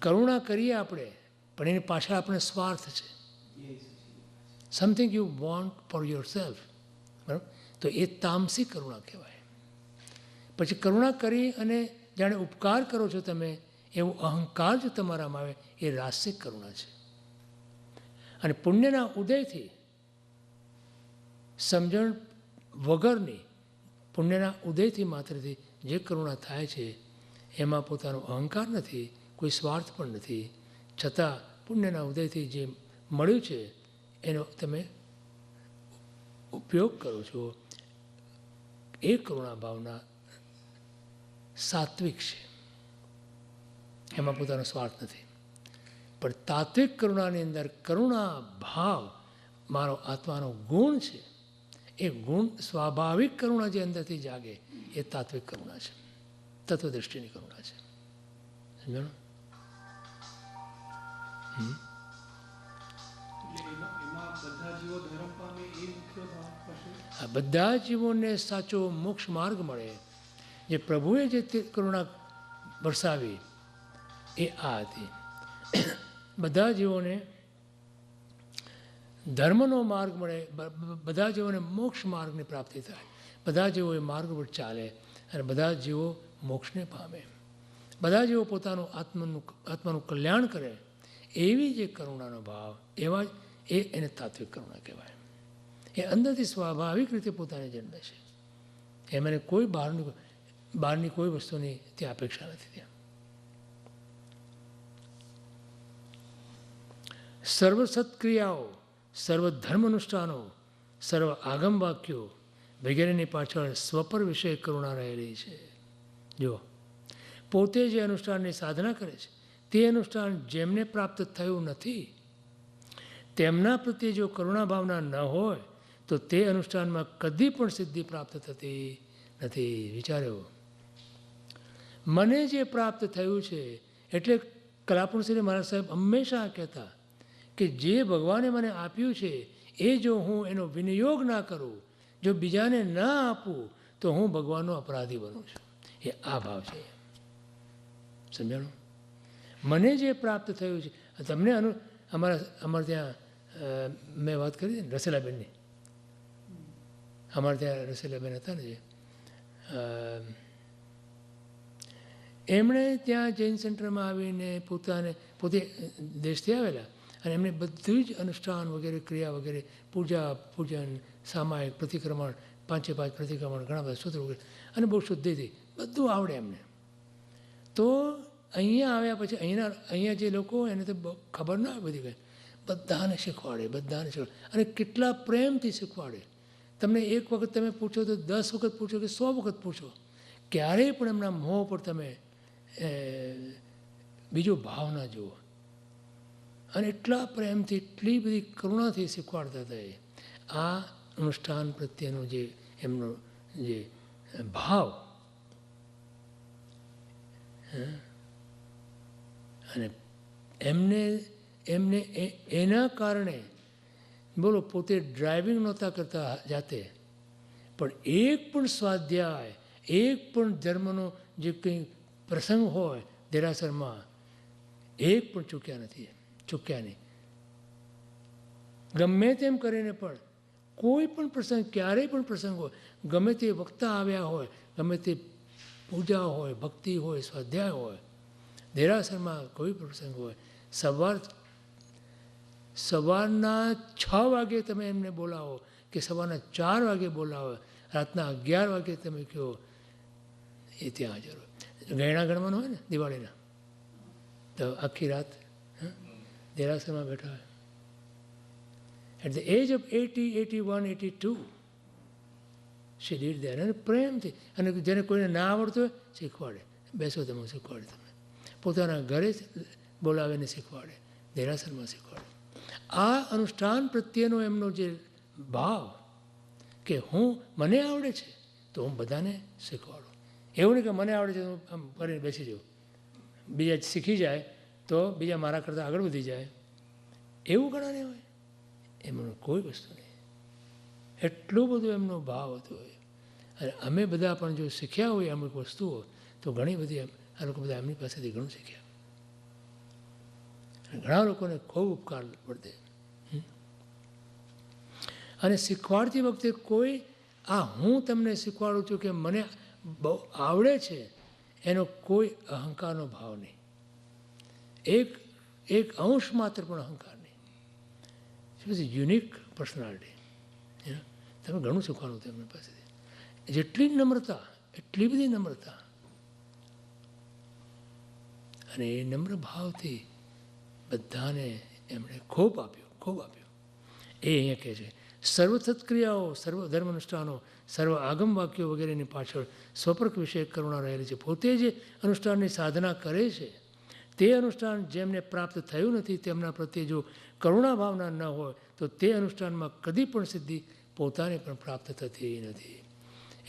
કરુણા કરીએ આપણે, પણ એની પાછળ આપણે સ્વાર્થ છે. Something you want for your self, બરાબર? તો એ તામસિક કરુણા કહેવાય. પછી કરુણા કરી અને જાણે ઉપકાર કરો છો તમે એવું અહંકાર જો તમારામાં આવે એ રાસિક કરુણા છે. અને પુણ્યના ઉદયથી, સમજણ વગરની પુણ્યના ઉદયથી માત્રથી જે કરુણા થાય છે એમાં પોતાનો અહંકાર નથી, કોઈ સ્વાર્થ પણ નથી, છતાં પુણ્યના ઉદયથી જે મળ્યું છે એનો તમે ઉપયોગ કરો છો. એ કરુણા ભાવના સાત્વિક છે, એમાં પોતાનો સ્વાર્થ નથી. પણ તાત્વિક કરુણાની અંદર કરુણા ભાવ મારો આત્માનો ગુણ છે, એ ગુણ સ્વાભાવિક કરુણા જે અંદરથી જાગે એ તાત્વિક કરુણા છે, તત્વદૃષ્ટિની કરુણા છે. સમજાણું? આ બધા જીવોને સાચો મોક્ષ માર્ગ મળે, જે પ્રભુએ જે કરુણા વરસાવી એ આ હતી. બધા જીવોને ધર્મનો માર્ગ મળે, બધા જીવોને મોક્ષ માર્ગની પ્રાપ્તિ થાય, બધા જીવો એ માર્ગ પર ચાલે અને બધા જીવો મોક્ષને પામે, બધા જીવો પોતાનું આત્માનું કલ્યાણ કરે, એવી જે કરુણાનો ભાવ, એવા એને તાત્વિક કરુણા કહેવાય. એ અંદરથી સ્વાભાવિક રીતે પોતાને જન્મે છે. એમને કોઈ બહારની કોઈ વસ્તુની ત્યાં અપેક્ષા નથી. ત્યાં સર્વ સત્ક્રિયાઓ, સર્વ ધર્મ અનુષ્ઠાનો, સર્વ આગમ વાક્યો વગેરેની પાછળ સ્વપર વિષય કરુણા રહેલી છે. જો પોતે જે અનુષ્ઠાનની સાધના કરે છે તે અનુષ્ઠાન જેમને પ્રાપ્ત થયું નથી તેમના પ્રત્યે જો કરુણા ભાવના ન હોય તો તે અનુષ્ઠાનમાં કદી પણ સિદ્ધિ પ્રાપ્ત થતી નથી. વિચાર્યો, મને જે પ્રાપ્ત થયું છે, એટલે કલાપુરુષ મહારાજ સાહેબ હંમેશા કહેતા કે જે ભગવાને મને આપ્યું છે એ જો હું એનો વિનિયોગ ના કરું, જો બીજાને ના આપું, તો હું ભગવાનનો અપરાધી બનું છું. એ આ ભાવ છે. સમજાણું? મને જે પ્રાપ્ત થયું છે, તમને અમારે ત્યાં મેં વાત કરી હતી ને રસીલાબેનની, અમારે ત્યાં રસીલાબેન હતા ને જે, એમણે ત્યાં જૈન સેન્ટરમાં આવીને પોતે દેશથી આવેલા અને એમને બધું જ અનુષ્ઠાન વગેરે ક્રિયા વગેરે પૂજા પૂજન સામાયિક પ્રતિક્રમણ 5 પ્રતિક્રમણ ઘણા બધા સૂત્રો વગેરે અને બહુ શુદ્ધિથી બધું આવડે એમને. તો અહીંયા આવ્યા પછી અહીંયા જે લોકો એને તો ખબર ના હોય બધી કંઈ, બધાને શીખવાડે અને કેટલા પ્રેમથી શીખવાડે. તમને એક વખત તમે પૂછો તો 10 વખત પૂછો કે 100 વખત પૂછો, ક્યારેય પણ એમના મોં પર તમે બીજો ભાવ ના જુઓ. અને એટલા પ્રેમથી એટલી બધી કરુણાથી શીખવાડતા હતા. આ અનુષ્ઠાન પ્રત્યેનો જે એમનો જે ભાવ અને એમને એના કારણે બોલો પોતે ડ્રાઇવિંગ નહોતા કરતા જાતે, પણ એક પણ સ્વાધ્યાય, એક પણ ધર્મનો જે કંઈ પ્રસંગ હોય દેરાસરમાં, એક પણ ચૂક્યા નહીં. ગમે તેમ કરીને પણ કોઈ પણ પ્રસંગ, ક્યારેય પણ પ્રસંગ હોય, ગમે તે વક્તા આવ્યા હોય, ગમે તે પૂજા હોય, ભક્તિ હોય, સ્વાધ્યાય હોય, દેરાસરમાં કોઈ પ્રસંગ હોય, સવારના 6 વાગે તમે એમને બોલાવો કે સવારના 4 વાગે બોલાવો, રાતના 11 વાગે તમે કહો, એ ત્યાં હાજર હોય. ગયણા ગણવાનું હોય ને દિવાળીના, તો આખી રાત દેરાસરમાં બેઠા હોય. At the age of 80, 81, 82 she did that. અને પ્રેમથી, અને જેને કોઈને ના આવડતું હોય શીખવાડે, બેસો તમે શીખવાડે, તમને પોતાના ઘરે બોલાવીને શીખવાડે, દેરાસરમાં શીખવાડે. આ અનુષ્ઠાન પ્રત્યેનો એમનો જે ભાવ કે મને આવડે છે તો હું બધાને શીખવાડું. એવું નહીં કે મને આવડે છે તો આમ કરીને બેસી જાઉં, બીજા શીખી જાય તો બીજા મારા કરતાં આગળ વધી જાય, એવું ઘણા નહીં હોય. એમનું કોઈ વસ્તુ નહીં. એટલું બધું એમનો ભાવ હતો. અને અમે બધા પણ જો શીખ્યા હોય અમુક વસ્તુઓ, તો ઘણી બધી આ લોકો બધા એમની પાસેથી ઘણું શીખ્યા. ઘણા લોકોને ખૂબ ઉપકાર પડે. અને શીખવાડતી વખતે કોઈ હું તમને શીખવાડું છું કે મને બહુ આવડે છે એનો કોઈ અહંકારનો ભાવ નહીં, એક અંશ માત્ર પણ અહંકાર નહીં. Unique personality. તમે ઘણું શીખવાનું હતું એમની પાસેથી. જેટલી નમ્રતા, એટલી બધી નમ્રતા, અને એ નમ્ર ભાવથી બધાને એમણે ખૂબ આપ્યું. એ અહીંયા કહે છે, સર્વ સત્ક્રિયાઓ, સર્વ ધર્મ અનુષ્ઠાનો, સર્વ આગમ વાક્યો વગેરેની પાછળ સ્વપર્ક વિશે કરુણા રહેલી છે. પોતે જે અનુષ્ઠાનની સાધના કરે છે, તે અનુષ્ઠાન જેમને પ્રાપ્ત થયું નથી તેમના પ્રત્યે જો કરુણા ભાવના ન હોય તો તે અનુષ્ઠાનમાં કદી પણ સિદ્ધિ પોતાને પણ પ્રાપ્ત થતી નથી.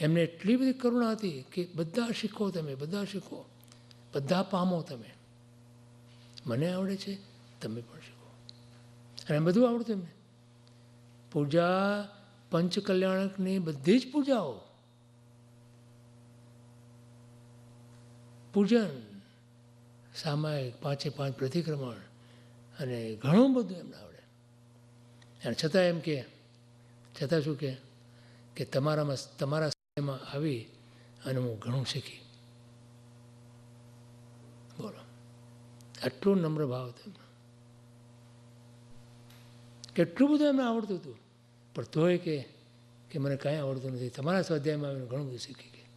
એમને એટલી બધી કરુણા હતી કે બધા શીખો, તમે બધા શીખો, બધા પામો. તમે મને આવડે છે તમે પણ શીખો. અને બધું આવડતું એમને. પૂજા પંચકલ્યાણકની બધી જ પૂજાઓ, પૂજન સામાયિક 5 પ્રતિક્રમણ અને ઘણું બધું એમને આવડે. અને છતાં એમ કે, છતાં શું કે તમારા સમયમાં આવી અને હું ઘણું શીખી. બોલો, આટલું નમ્ર ભાવ હતો એમનો. કેટલું બધું એમને આવડતું હતું, પણ તોય કે મને કાંઈ આવડતું નથી, તમારા સ્વાધ્યાયમાં આવીને ઘણું બધું શીખી ગયા.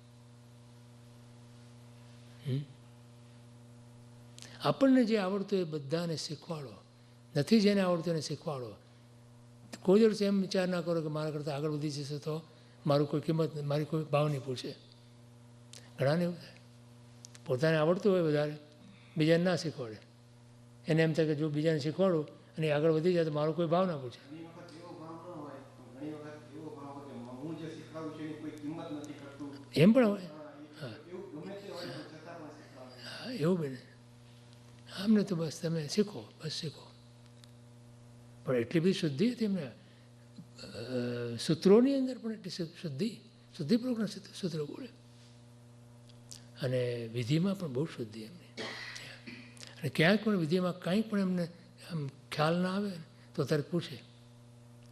આપણને જે આવડતું એ બધાને શીખવાડો, નથી જેને આવડતું એને શીખવાડો. કોઈ દિવસ એમ વિચાર ના કરો કે મારા કરતાં આગળ વધી જશે તો મારું કોઈ કિંમત, મારી કોઈ ભાવ નહીં પૂછે. ઘણાને એવું થાય, પોતાને આવડતું હોય વધારે, બીજાને ના શીખવાડે. એને એમ થાય કે જો બીજાને શીખવાડું અને એ આગળ વધી જાય તો મારો કોઈ ભાવ ના પૂછે. ઘણી વખત એવો ભાવ ન હોય, પણ ઘણી વખત એવો ભાવ હોય કે હું જે શીખવાડું છું એની કોઈ કિંમત નથી કરતું. એમ પણ હોય. હા, એવું ગમે તે હોય પણ છતાં પણ શીખવાડે. હા, એવું બને. આમને તો બસ તમે શીખો, બસ શીખો. પણ એટલી બધી શુદ્ધિ હતી એમને, સૂત્રોની અંદર પણ એટલી શુદ્ધિપૂર્વકના સૂત્રો બોલે, અને વિધિમાં પણ બહુ શુદ્ધિ એમની. અને ક્યાંક પણ વિધિમાં કંઈક પણ એમને આમ ખ્યાલ ના આવે તો તરત પૂછે,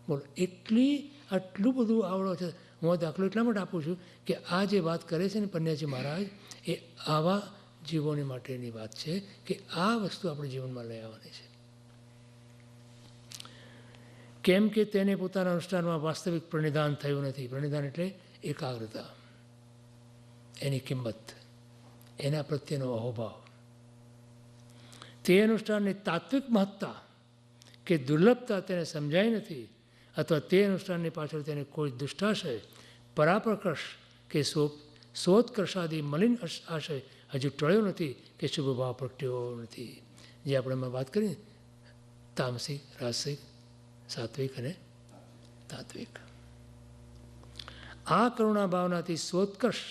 બોલો આટલું બધું આવડો છે. હું આ દાખલો એટલા માટે આપું છું કે આ જે વાત કરે છે ને પન્યાજી મહારાજ, એ આવા જીવોની માટેની વાત છે કે આ વસ્તુ આપણે જીવનમાં લઈ આવવાની છે. કેમ કે તેને પોતાના અનુષ્ઠાનમાં વાસ્તવિક પ્રણિધાન થયું નથી. પ્રણિધાન એટલે એકાગ્રતા, એની કિંમત, એના પ્રત્યેનો અહોભાવ. તે અનુષ્ઠાનની તાત્વિક મહત્તા કે દુર્લભતા તેને સમજાઈ નથી, અથવા તે અનુષ્ઠાનની પાછળ તેને કોઈ દુષ્ટાશય, પરાપ્રકર્ષ કે સોત્કર્ષાદી મલિન આશય હજુ ટળ્યો નથી કે શુભ ભાવ પ્રગટ્યો નથી. જે આપણે વાત કરીએ તામસિક, રાસિક, સાત્વિક અને તાત્વિક. આ કરુણા ભાવનાથી સ્વોત્કર્ષ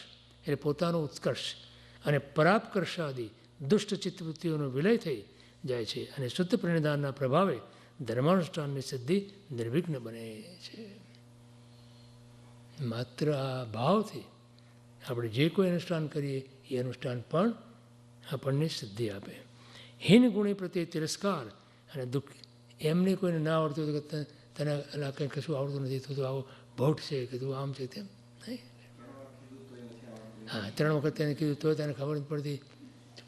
એટલે પોતાનો ઉત્કર્ષ અને પરાપકર્ષાદી દુષ્ટ ચિત્તવૃત્તિઓનો વિલય થઈ જાય છે, અને શુદ્ધ પ્રેરણાના પ્રભાવે ધર્માનુષ્ઠાનની સિદ્ધિ નિર્વિઘ્ન બને છે. માત્ર આ ભાવથી આપણે જે કોઈ અનુષ્ઠાન કરીએ એ અનુષ્ઠાન પણ આપણને સિદ્ધિ આપે. હીન ગુણી પ્રત્યે તિરસ્કાર અને દુઃખ. એમને કોઈને ના આવડતું હતું કે તને કંઈ કશું આવડતું નથી, તું તો આવો ભૌટ છે કે તું આમ છે તેમ નહીં. હા, 3 વખત તેને કીધું તો તેને ખબર નથી પડતી.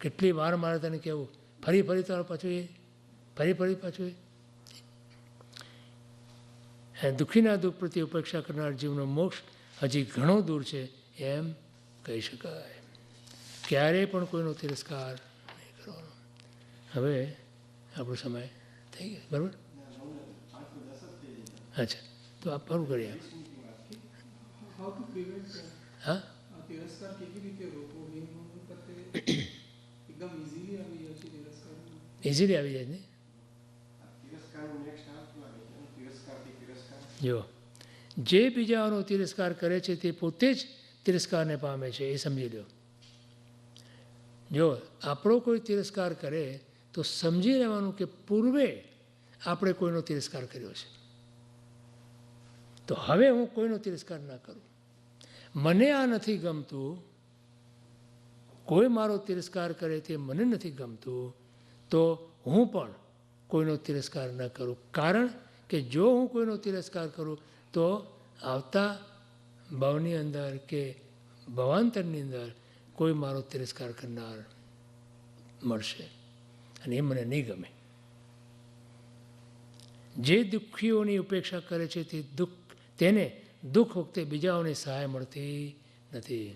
કેટલી વાર મારે તને કહેવું, ફરી તારું પાછું એ પાછું એ. દુઃખીના દુઃખ પ્રત્યે ઉપેક્ષા કરનાર જીવનો મોક્ષ હજી ઘણો દૂર છે એમ કહી શકાય. ક્યારેય પણ કોઈનો તિરસ્કાર નહીં કરવાનો. હવે આપણો સમય થઈ ગયો, બરાબર? અચ્છા, તો આપ ફરું કરીએ. હા, ઇઝીલી આવી જાય ને. જો જે બીજાનો તિરસ્કાર કરે છે તે પોતે જ તિરસ્કારને પામે છે, એ સમજી લો. જો આપણો કોઈ તિરસ્કાર કરે તો સમજી લેવાનું કે પૂર્વે આપણે કોઈનો તિરસ્કાર કર્યો છે, તો હવે હું કોઈનો તિરસ્કાર ના કરું. મને આ નથી ગમતું, કોઈ મારો તિરસ્કાર કરે તે મને નથી ગમતું, તો હું પણ કોઈનો તિરસ્કાર ન કરું. કારણ કે જો હું કોઈનો તિરસ્કાર કરું તો આવતા ભાવની અંદર કે ભાવાંતરની અંદર કોઈ મારો તિરસ્કાર કરનાર મળશે, અને એ મને નહીં ગમે. જે દુઃખીઓની ઉપેક્ષા કરે છે તેને દુઃખ વખતે બીજાઓની સહાય મળતી નથી.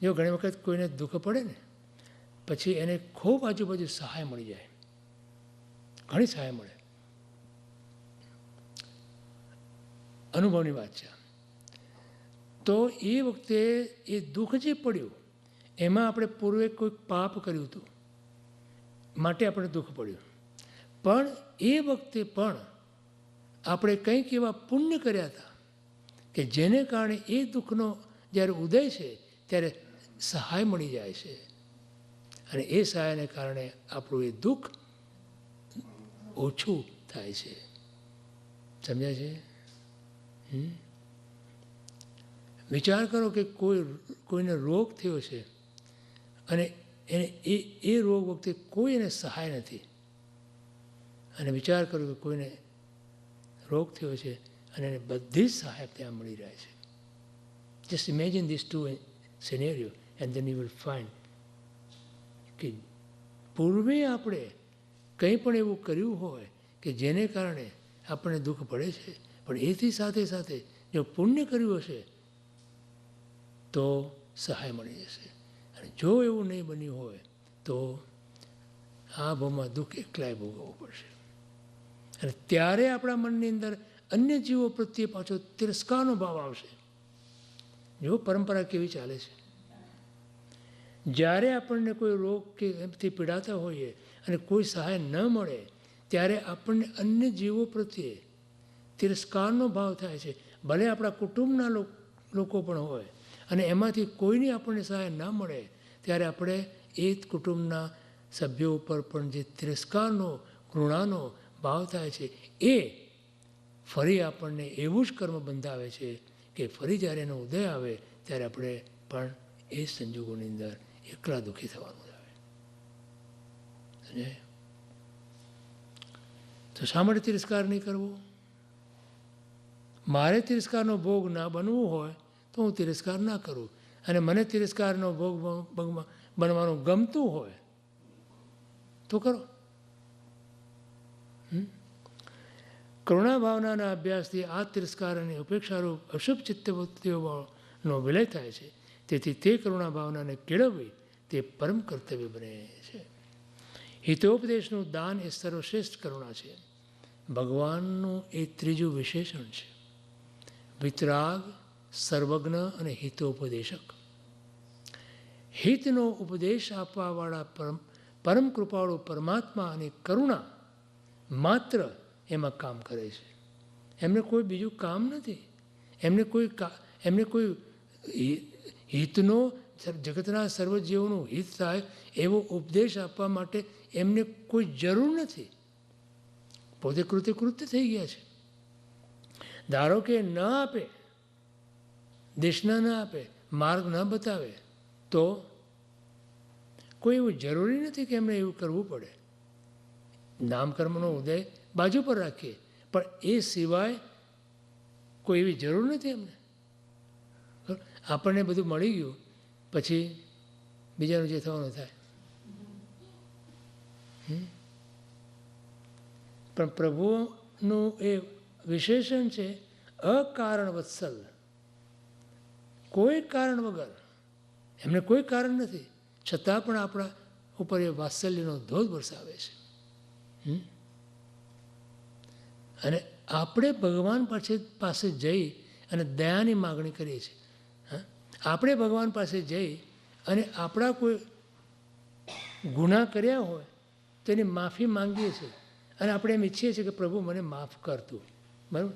જો ઘણી વખત કોઈને દુઃખ પડે ને, પછી એને ખૂબ આજુબાજુ સહાય મળી જાય, ઘણી સહાય મળે. અનુભવની વાત છે. તો એ વખતે એ દુઃખ જે પડ્યું એમાં આપણે પૂર્વે કોઈ પાપ કર્યું હતું માટે આપણે દુઃખ પડ્યું, પણ એ વખતે પણ આપણે કંઈક એવા પુણ્ય કર્યા હતા કે જેને કારણે એ દુઃખનો જ્યારે ઉદય છે ત્યારે સહાય મળી જાય છે, અને એ સહાયને કારણે આપણું એ દુઃખ ઓછું થાય છે. સમજ્યા છે? વિચાર કરો કે કોઈને રોગ થયો છે અને એ રોગ વખતે કોઈ એને સહાય નથી, અને વિચાર કરો કે કોઈને રોગ થયો છે અને એને બધી જ સહાય ત્યાં મળી રહે છે. Just imagine this two scenario and then you will find કે પૂર્વે આપણે કંઈ પણ એવું કર્યું હોય કે જેને કારણે આપણને દુઃખ પડે છે, પણ એથી સાથે સાથે જો પુણ્ય કર્યું હશે તો સહાય મળી જશે. અને જો એવું નહીં બન્યું હોય તો આ ભાવમાં દુઃખ એકલાય ભોગવવું પડશે. અને ત્યારે આપણા મનની અંદર અન્ય જીવો પ્રત્યે પાછો તિરસ્કારનો ભાવ આવશે. જો પરંપરા કેવી ચાલે છે, જ્યારે આપણને કોઈ રોગ કે એમથી પીડાતા હોઈએ અને કોઈ સહાય ન મળે ત્યારે આપણને અન્ય જીવો પ્રત્યે તિરસ્કારનો ભાવ થાય છે. ભલે આપણા કુટુંબના લોકો પણ હોય અને એમાંથી કોઈની આપણને સહાય ના મળે ત્યારે આપણે એ કુટુંબના સભ્યો ઉપર પણ જે તિરસ્કારનો ઘૃણાનો ભાવ થાય છે એ ફરી આપણને એવું જ કર્મ બંધાવે છે કે ફરી જ્યારે એનો ઉદય આવે ત્યારે આપણે પણ એ સંજોગોની અંદર એકલા દુઃખી થવાનું આવે. તો શા માટે તિરસ્કાર નહીં કરવો? મારે તિરસ્કારનો ભોગ ના બનવું હોય તો હું તિરસ્કાર ના કરું, અને મને તિરસ્કારનો ભોગ બનવાનું ગમતું હોય તો કરો. કરુણા ભાવનાના અભ્યાસથી આ તિરસ્કાર અને ઉપેક્ષારૂપ અશુભ ચિત્તવૃત્તિઓનો વિલય થાય છે. તેથી તે કરુણા ભાવનાને કેળવવી તે પરમ કર્તવ્ય બને છે. હિતોપદેશનું દાન એ સર્વશ્રેષ્ઠ કરુણા છે. ભગવાનનું એ ત્રીજું વિશેષણ છે. વિતરાગ, સર્વજ્ઞ અને હિતોપદેશક. હિતનો ઉપદેશ આપવાવાળા પરમ કૃપાળુ પરમાત્મા અને કરુણા માત્ર એમાં કામ કરે છે. એમને કોઈ બીજું કામ નથી. એમને કોઈ હિતનો, જગતના સર્વજીવોનું હિત થાય એવો ઉપદેશ આપવા માટે એમને કોઈ જરૂર નથી. પોતે કૃત્ય થઈ ગયા છે. ધારો કે ન આપે, દેશના ન આપે, માર્ગ ન બતાવે તો કોઈ એવું જરૂરી નથી કે એમને એવું કરવું પડે. નામકર્મનો ઉદય બાજુ પર રાખીએ, પણ એ સિવાય કોઈ એવી જરૂર નથી એમને. આપણને બધું મળી ગયું પછી બીજાનું જે થવાનું થાય. પણ પ્રભુનું એ વિશેષણ છે અકારણ વત્સલ. કોઈ કારણ વગર, એમને કોઈ કારણ નથી, છતાં પણ આપણા ઉપર એ વાત્સલ્યનો ધોધ વરસાવે છે. અને આપણે ભગવાન પાસે જઈ અને દયાની માગણી કરીએ છીએ. આપણે ભગવાન પાસે જઈ અને આપણા કોઈ ગુનાહ કર્યા હોય તો એની માફી માંગીએ છીએ અને આપણે એમ ઈચ્છીએ છીએ કે પ્રભુ મને માફ કરતું, બરાબર.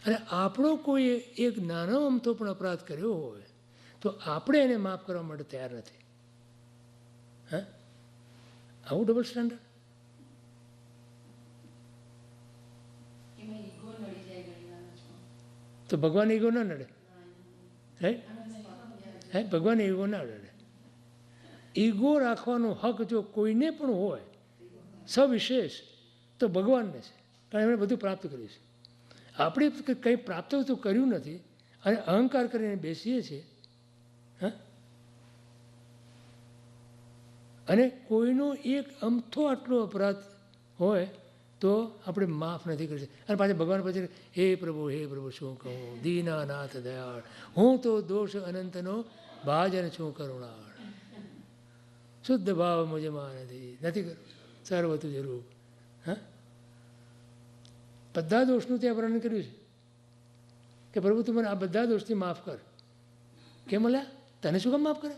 અને આપણો કોઈ એક નાનો અમથો પણ અપરાધ કર્યો હોય તો આપણે એને માફ કરવા માટે તૈયાર નથી. આવું ડબલ સ્ટેન્ડર્ડ. તો ભગવાન ઈગો ના નડે, રાઈટ? ભગવાન ઈગો ના નડે. ઈગો રાખવાનો હક જો કોઈને પણ હોય સવિશેષ તો ભગવાનને છે, કારણ એમણે બધું પ્રાપ્ત કર્યું છે. આપણે કંઈ પ્રાપ્ત તો કર્યું નથી અને અહંકાર કરીને બેસીએ છીએ. અને કોઈનો એક અમથો આટલો અપરાધ હોય તો આપણે માફ નથી કરી શકતા. અને પાછા ભગવાન પછી હે પ્રભુ શું કહું, દીનાનાથ દયાળ, હું તો દોષ અનંતનો ભાજન છું કરુણાળ, શુદ્ધ ભાવ મુજમાં નથી કરું સર્વતું જરૂર. બધા દોષનું ત્યાં વર્ણન કર્યું છે કે પ્રભુ તું મને આ બધા દોષથી માફ કર. કેમ અલ્યા તને શું કામ માફ કરે?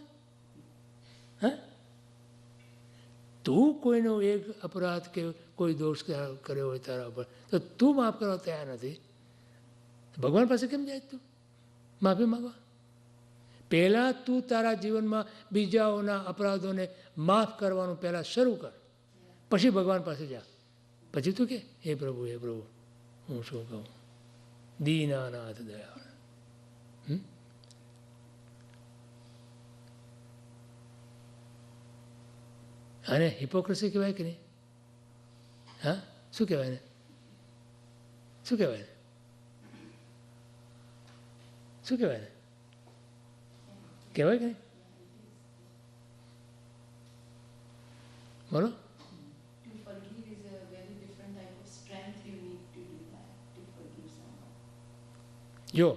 તું કોઈનો એક અપરાધ કે કોઈ દોષ કર્યો હોય તારા ઉપર તો તું માફ કરવા તૈયાર નથી, ભગવાન પાસે કેમ જાય તું માફી માંગવા? પહેલાં તું તારા જીવનમાં બીજાઓના અપરાધોને માફ કરવાનું પહેલાં શરૂ કર, પછી ભગવાન પાસે જા. પછી તું કે હે પ્રભુ હું શું કહું, દીનાનાથ દયાળ. અને હિપોક્રેસી કહેવાય કે નહીં? શું કહેવાય ને? શું કહેવાય ને? કહેવાય કે નહીં? બોલો. જો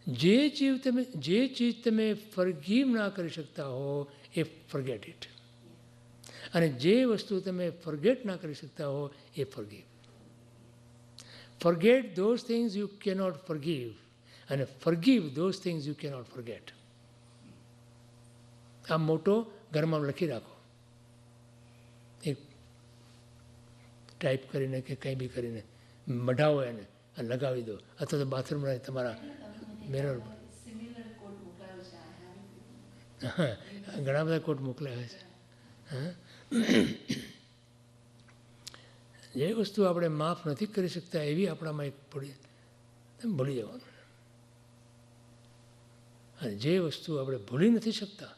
જે ચીજ તમે ફરગીવ ના કરી શકતા હો એ ફોરગેટ ઇટ, અને જે વસ્તુ તમે ફોરગેટ ના કરી શકતા હો એ forgive. Forget those things you cannot forgive અને forgive those things you cannot forget. આ મોટો ઘરમાં લખી રાખો. ટાઈપ કરીને કે કંઈ બી કરીને મઢાવો એને અને લગાવી દો, અથવા તો બાથરૂમના તમારા મિરર. હા, ઘણા બધા કોટ મોકલ્યા છે. હા, જે વસ્તુ આપણે માફ નથી કરી શકતા એવી આપણામાં એક ભૂલી જવાનું. અને જે વસ્તુ આપણે ભૂલી નથી શકતા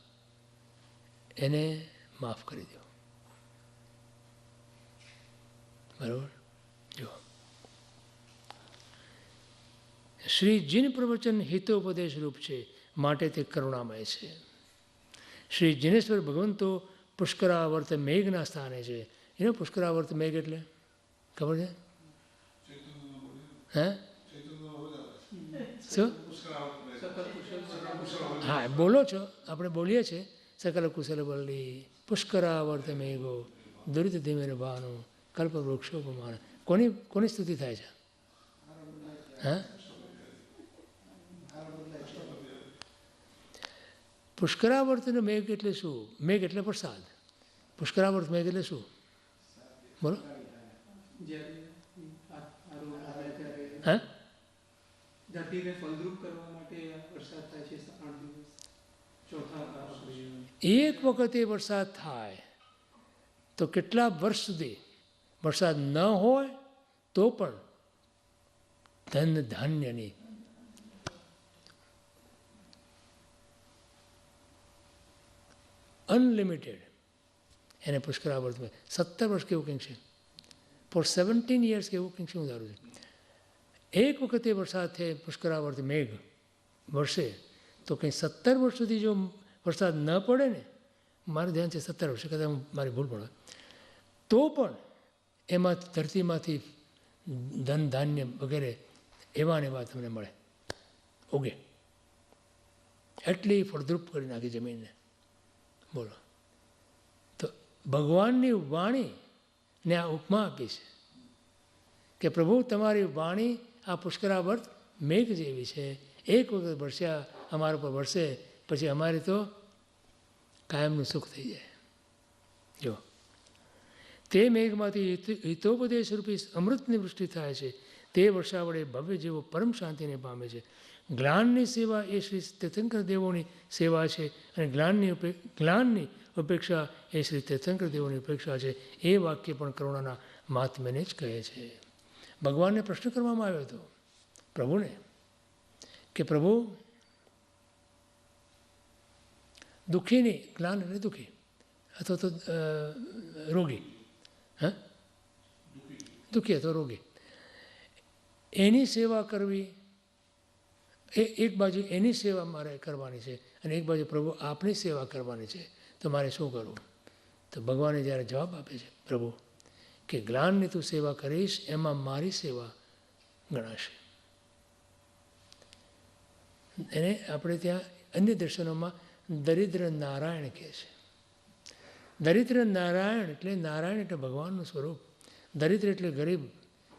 એને માફ કરી દો. બરાબર? જો શ્રીજીન પ્રવચન હિતોપદેશ રૂપ છે, માટે તે કરુણામય છે. શ્રી જિનેશ્વર ભગવંતો પુષ્કરાવર્ત મેઘના સ્થાને છે. એનો પુષ્કરાવર્ત મેઘ એટલે ખબર છે? હે? શું? હા, બોલો છો, આપણે બોલીએ છીએ સકલ કુશલ વલ્લી પુષ્કરાવર્ત મેઘો દુરિત ધીમેર ભાનો કલ્પ વૃક્ષોપમાન. કોની સ્તુતિ થાય છે? હા, પુષ્કરાવર્તનો મેઘ એટલે શું? મેઘ એટલે વરસાદ. પુષ્કરાવર્ત મેઘ એટલે શું? બોલો. હા, એક વખતે વરસાદ થાય તો કેટલા વર્ષ સુધી વરસાદ ન હોય તો પણ ધન ધાન્યની અનલિમિટેડ એને પુષ્કરાવર્તમાં 17 વર્ષ કેવું કંઈક છે, ફોર 17 years કેવું કંઈક શું ધારું છે. એક વખતે વરસાદ છે પુષ્કરાવર્ત મેઘ વરસે તો કંઈ 17 વર્ષ સુધી જો વરસાદ ન પડે ને, મારું ધ્યાન છે 17 વર્ષ, કદાચ મારી ભૂલ પડે, તો પણ એમાં ધરતીમાંથી ધન ધાન્ય વગેરે એવા ને એવા તમને મળે, ઉગે. એટલી ફળદ્રુપ કરી નાખી જમીનને. બોલો. તો ભગવાનની વાણીને આ ઉપમા આપી છે કે પ્રભુ તમારી વાણી આ પુષ્કરાવર્ત મેઘ જેવી છે. એક વખત વરસ્યા અમારા પર વરસે પછી અમારે તો કાયમનું સુખ થઈ જાય. જો તે મેઘમાંથી હિતોપદેશ રૂપી અમૃતની વૃષ્ટિ થાય છે. તે વર્ષા વડે ભવ્ય જેવો પરમ શાંતિને પામે છે. જ્ઞાનની સેવા એ શ્રી તીર્થંકર દેવોની સેવા છે, અને જ્ઞાનની ઉપેક્ષા એ શ્રી તીર્થંકર દેવોની ઉપેક્ષા છે. એ વાક્ય પણ કરુણાના મહાત્મ્યને જ કહે છે. ભગવાનને પ્રશ્ન કરવામાં આવ્યો હતો પ્રભુને કે પ્રભુ દુઃખીની, જ્ઞાન એટલે દુઃખી અથવા તો રોગી, હા, દુઃખી અથવા રોગી, એની સેવા કરવી, એક બાજુ એની સેવા મારે કરવાની છે અને એક બાજુ પ્રભુ આપની સેવા કરવાની છે, તો મારે શું કરવું? તો ભગવાને જ્યારે જવાબ આપે છે પ્રભુ કે જ્ઞાનની તું સેવા કરીશ એમાં મારી સેવા ગણાશે. એને આપણે ત્યાં અન્ય દર્શનોમાં દરિદ્ર નારાયણ કહે છે. દરિદ્ર નારાયણ એટલે નારાયણ એટલે ભગવાનનું સ્વરૂપ. દરિદ્ર એટલે ગરીબ.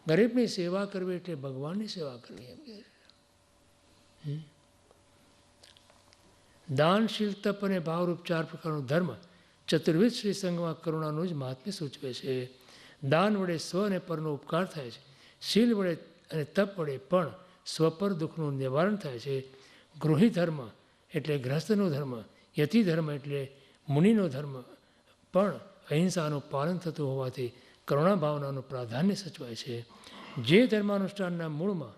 ગરીબની સેવા કરવી એટલે ભગવાનની સેવા કરવી એમ કહે છે. દાનશીલ તપ અને ભાવરૂપ 4 પ્રકારનો ધર્મ ચતુર્વિધ શ્રી સંઘમાં કરુણાનું જ મહાત્મ્ય સૂચવે છે. દાન વડે સ્વ અને પરનો ઉપકાર થાય છે. શીલ વડે અને તપ વડે પણ સ્વ પર દુઃખનું નિવારણ થાય છે. ગૃહી ધર્મ એટલે ગ્રહસ્થનો ધર્મ, યતિ ધર્મ એટલે મુનિનો ધર્મ પણ અહિંસાનું પાલન થતું હોવાથી કરુણા ભાવનાનું પ્રાધાન્ય સચવાય છે. જે ધર્માનુષ્ઠાનના મૂળમાં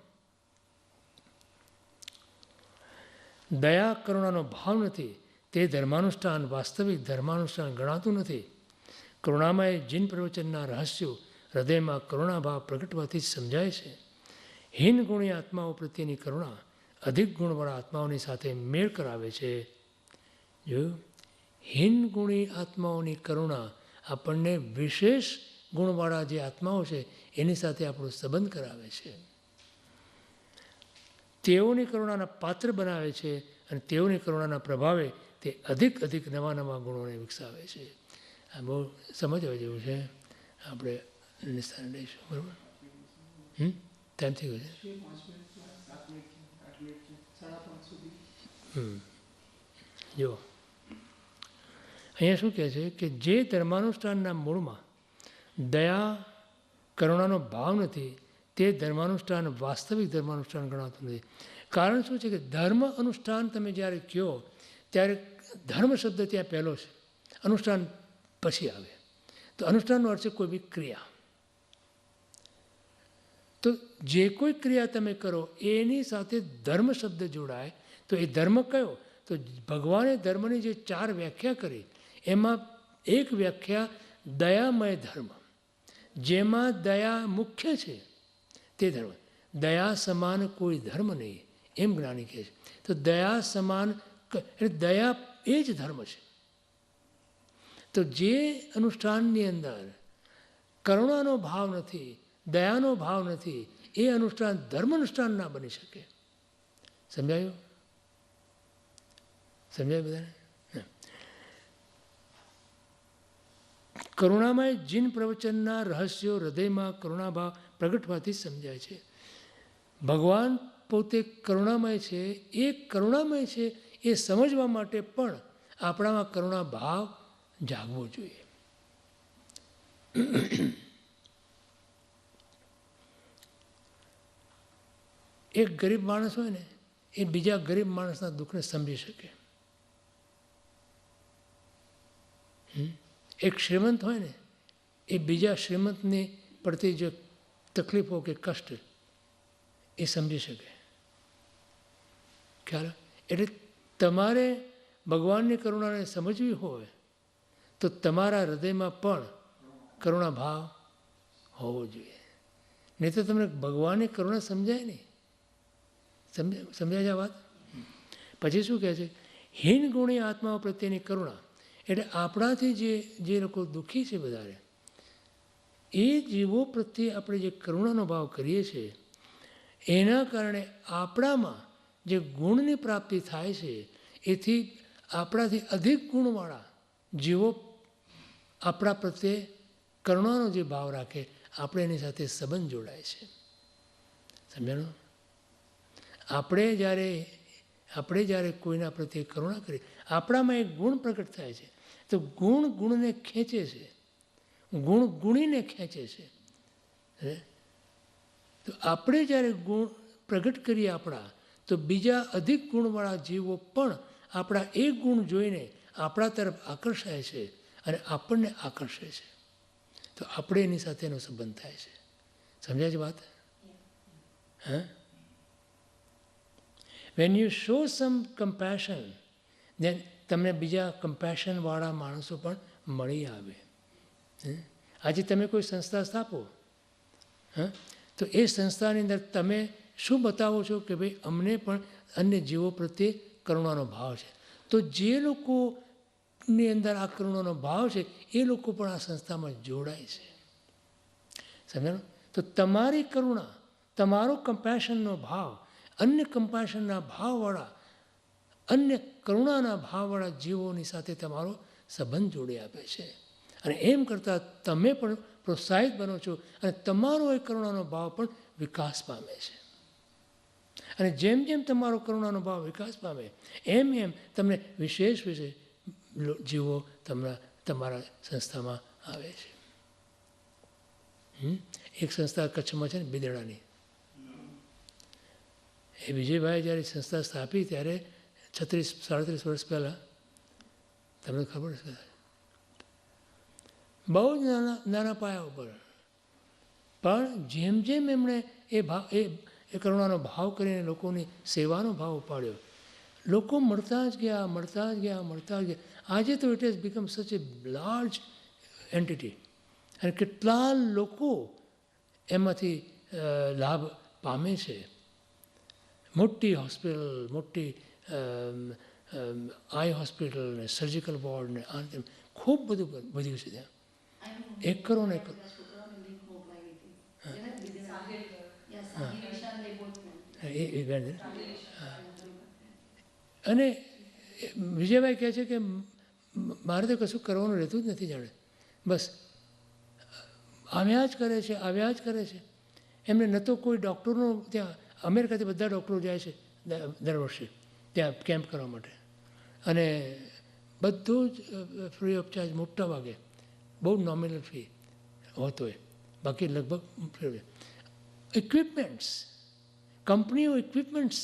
દયા કરુણાનો ભાવ નથી તે ધર્માનુષ્ઠાન વાસ્તવિક ધર્માનુષ્ઠાન ગણાતું નથી. કરુણામય જીન પ્રવચનના રહસ્યો હૃદયમાં કરુણાભાવ પ્રગટવાથી જ સમજાય છે. હીન ગુણી આત્માઓ પ્રત્યેની કરુણા અધિક ગુણવાળા આત્માઓની સાથે મેળ કરાવે છે. જોયું? હીન ગુણી આત્માઓની કરુણા આપણને વિશેષ ગુણવાળા જે આત્માઓ છે એની સાથે આપણો સંબંધ કરાવે છે. તેઓની કરુણાના પાત્ર બનાવે છે અને તેઓની કરુણાના પ્રભાવે તે અધિક નવા નવા ગુણોને વિકસાવે છે. આ બહુ સમજવા જેવું છે. આપણે નિસ્થાન લઈશું. બરાબર? ટાઈમ થઈ ગયો છે. જો અહીંયા શું કહે છે કે જે ધર્માનુષ્ઠાનના મૂળમાં દયા કરુણાનો ભાવ નથી, તે ધર્માનુષ્ઠાન વાસ્તવિક ધર્માનુષ્ઠાન ગણાતું નથી. કારણ શું છે કે ધર્મ અનુષ્ઠાન તમે જ્યારે કહો ત્યારે ધર્મ શબ્દ ત્યાં પહેલો છે, અનુષ્ઠાન પછી આવે. તો અનુષ્ઠાનનો અર્થ છે કોઈ બી ક્રિયા. તો જે કોઈ ક્રિયા તમે કરો એની સાથે ધર્મ શબ્દ જોડાય તો એ ધર્મ કયો? તો ભગવાને ધર્મની જે 4 વ્યાખ્યા કરી એમાં એક વ્યાખ્યા દયામય ધર્મ, જેમાં દયા મુખ્ય છે તે ધર્મ. દયા સમાન કોઈ ધર્મ નહીં એમ જ્ઞાની કહે છે. તો દયા સમાન એટલે દયા એ જ ધર્મ છે. તો જે અનુષ્ઠાનની અંદર કરુણાનો ભાવ નથી, દયાનો ભાવ નથી, એ અનુષ્ઠાન ધર્માનુષ્ઠાન ના બની શકે. સમજાયું? સમજાય બધાને? કરુણામય જીન પ્રવચનના રહસ્યો હૃદયમાં કરુણાભાવ પ્રગટવાથી સમજાય છે. ભગવાન પોતે કરુણામય છે, એ કરુણામય છે એ સમજવા માટે પણ આપણામાં કરુણા ભાવ જાગવો જોઈએ. એક ગરીબ માણસ હોય ને એ બીજા ગરીબ માણસના દુઃખને સમજી શકે. એક શ્રીમંત હોય ને એ બીજા શ્રીમંતની પડતી જે તકલીફો કે કષ્ટ એ સમજી શકે. ખ્યાલ? એટલે તમારે ભગવાનની કરુણાને સમજવી હોય તો તમારા હૃદયમાં પણ કરુણા ભાવ હોવો જોઈએ. નહીં તો તમને ભગવાનની કરુણા સમજાય નહીં. સમજાય છે આ વાત? પછી શું કહે છે? હીન ગુણી આત્માઓ પ્રત્યેની કરુણા, એટલે આપણાથી જે લોકો દુઃખી છે વધારે એ જીવો પ્રત્યે આપણે જે કરુણાનો ભાવ કરીએ છીએ એના કારણે આપણામાં જે ગુણની પ્રાપ્તિ થાય છે એથી આપણાથી અધિક ગુણવાળા જીવો આપણા પ્રત્યે કરુણાનો જે ભાવ રાખે આપણે એની સાથે સંબંધ જોડાય છે. સમજાણું? આપણે જ્યારે કોઈના પ્રત્યે કરુણા કરીએ આપણામાં એક ગુણ પ્રગટ થાય છે. તો ગુણ ગુણને ખેંચે છે, ગુણ ગુણીને ખેંચે છે. તો આપણે જ્યારે ગુણ પ્રગટ કરીએ આપણા, તો બીજા અધિક ગુણવાળા જીવો પણ આપણા એક ગુણ જોઈને આપણા તરફ આકર્ષાય છે અને આપણને આકર્ષે છે. તો આપણે એની સાથે એનો સંબંધ થાય છે. સમજાય છે વાત? હા. When you show some compassion, then તમને બીજા કમ્પેશનવાળા માણસો પણ મળી આવે. આજે તમે કોઈ સંસ્થા સ્થાપો, તો એ સંસ્થાની અંદર તમે શું બતાવો છો કે ભાઈ અમને પણ અન્ય જીવો પ્રત્યે કરુણાનો ભાવ છે. તો જે લોકોની અંદર આ કરુણાનો ભાવ છે એ લોકો પણ આ સંસ્થામાં જોડાય છે. સમજાણું? તો તમારી કરુણા, તમારો કમ્પેશનનો ભાવ અન્ય કમ્પેશનના ભાવવાળા, અન્ય કરુણાના ભાવવાળા જીવોની સાથે તમારો સંબંધ જોડી આપે છે. અને એમ કરતાં તમે પણ પ્રોત્સાહિત બનો છો અને તમારો એ કરુણાનો ભાવ પણ વિકાસ પામે છે. અને જેમ જેમ તમારો કરુણાનો ભાવ વિકાસ પામે એમ એમ તમને વિશેષ જીવો તમારા સંસ્થામાં આવે છે. એક સંસ્થા કચ્છમાં છે ને બિદડાની, એ વિજયભાઈ જ્યારે સંસ્થા સ્થાપી ત્યારે 36-37 વર્ષ પહેલાં, તમને ખબર છે, બહુ જ નાના પાયા ઉપર, પણ જેમ જેમ એમણે એ કરુણાનો ભાવ કરીને લોકોની સેવાનો ભાવ ઉપાડ્યો, લોકો મળતા જ ગયા. આજે તો ઇટ હેઝ બીકમ સચ એ લાર્જ એન્ટિટી અને કેટલા લોકો એમાંથી લાભ પામે છે. મોટી હોસ્પિટલ, મોટી આઈ હોસ્પિટલ ને સર્જિકલ વોર્ડ ને આ ખૂબ બધું વધ્યું છે ત્યાં. એકરો ને એકરો. અને વિજયભાઈ કહે છે કે મારે તો કશું કરવાનું રહેતું જ નથી, જાણે બસ આવ્યા જ કરે છે. એમને ન તો કોઈ ડૉક્ટરનો, ત્યાં અમેરિકાથી બધા ડૉક્ટરો જાય છે દર વર્ષે ત્યાં કેમ્પ કરવા માટે, અને બધું જ ફ્રી ઓફ ચાર્જ મોટા ભાગે, બહુ નોમિનલ ફી હોતો હોય, બાકી લગભગ ઇક્વિપમેન્ટ્સ, કંપનીઓ ઇક્વિપમેન્ટ્સ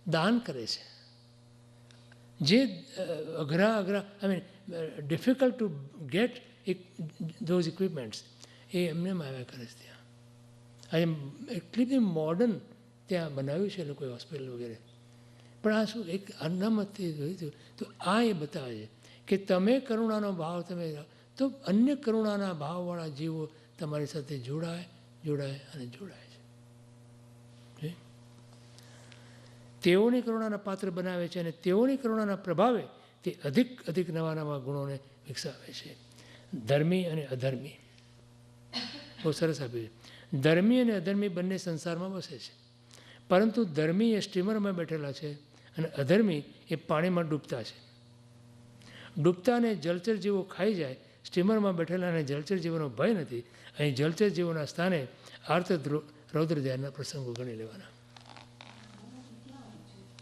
દાન કરે છે, જે અઘરા I mean difficult to get those equipments એ એમને આવ્યા કરે છે ત્યાં. આજે એટલી બધી મોડર્ન ત્યાં બનાવ્યું છે લોકોએ હોસ્પિટલ વગેરે. પણ આ શું એક અનામતથી જોયું તો આ એ બતાવે છે કે તમે કરુણાનો ભાવ તમે તો અન્ય કરુણાના ભાવવાળા જીવો તમારી સાથે જોડાય અને જોડાય છે. તેઓની કરુણાના પાત્ર બનાવે છે અને તેઓની કરુણાના પ્રભાવે તે અધિક નવા ગુણોને વિકસાવે છે. ધર્મી અને અધર્મી, બહુ સરસ આપ્યું છે. ધર્મી અને અધર્મી બંને સંસારમાં વસે છે, પરંતુ ધર્મી એ સ્ટીમરમાં બેઠેલા છે અને અધર્મી એ પાણીમાં ડૂબતા છે. ડૂબતાને જલચર જીવો ખાઈ જાય, સ્ટીમરમાં બેઠેલાને જલચર જીવોનો ભય નથી. અહીં જલચર જીવોના સ્થાને આર્ત રૌદ્ર ધ્યાનના પ્રસંગો ગણી લેવાના.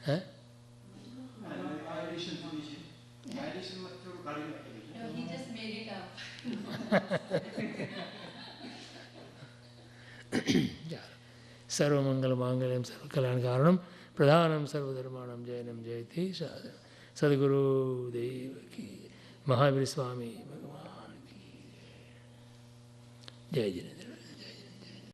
હે સર્વમંગલ માંગલ્યમ સર્વ કલ્યાણ કારણમ પ્રધાનમ સર્વધર્માણમ જયનમ જયતિ સદગુરુ દેવ કી, મહાવીર સ્વામી ભગવાન કી જય. જય જીનેન્દ્ર.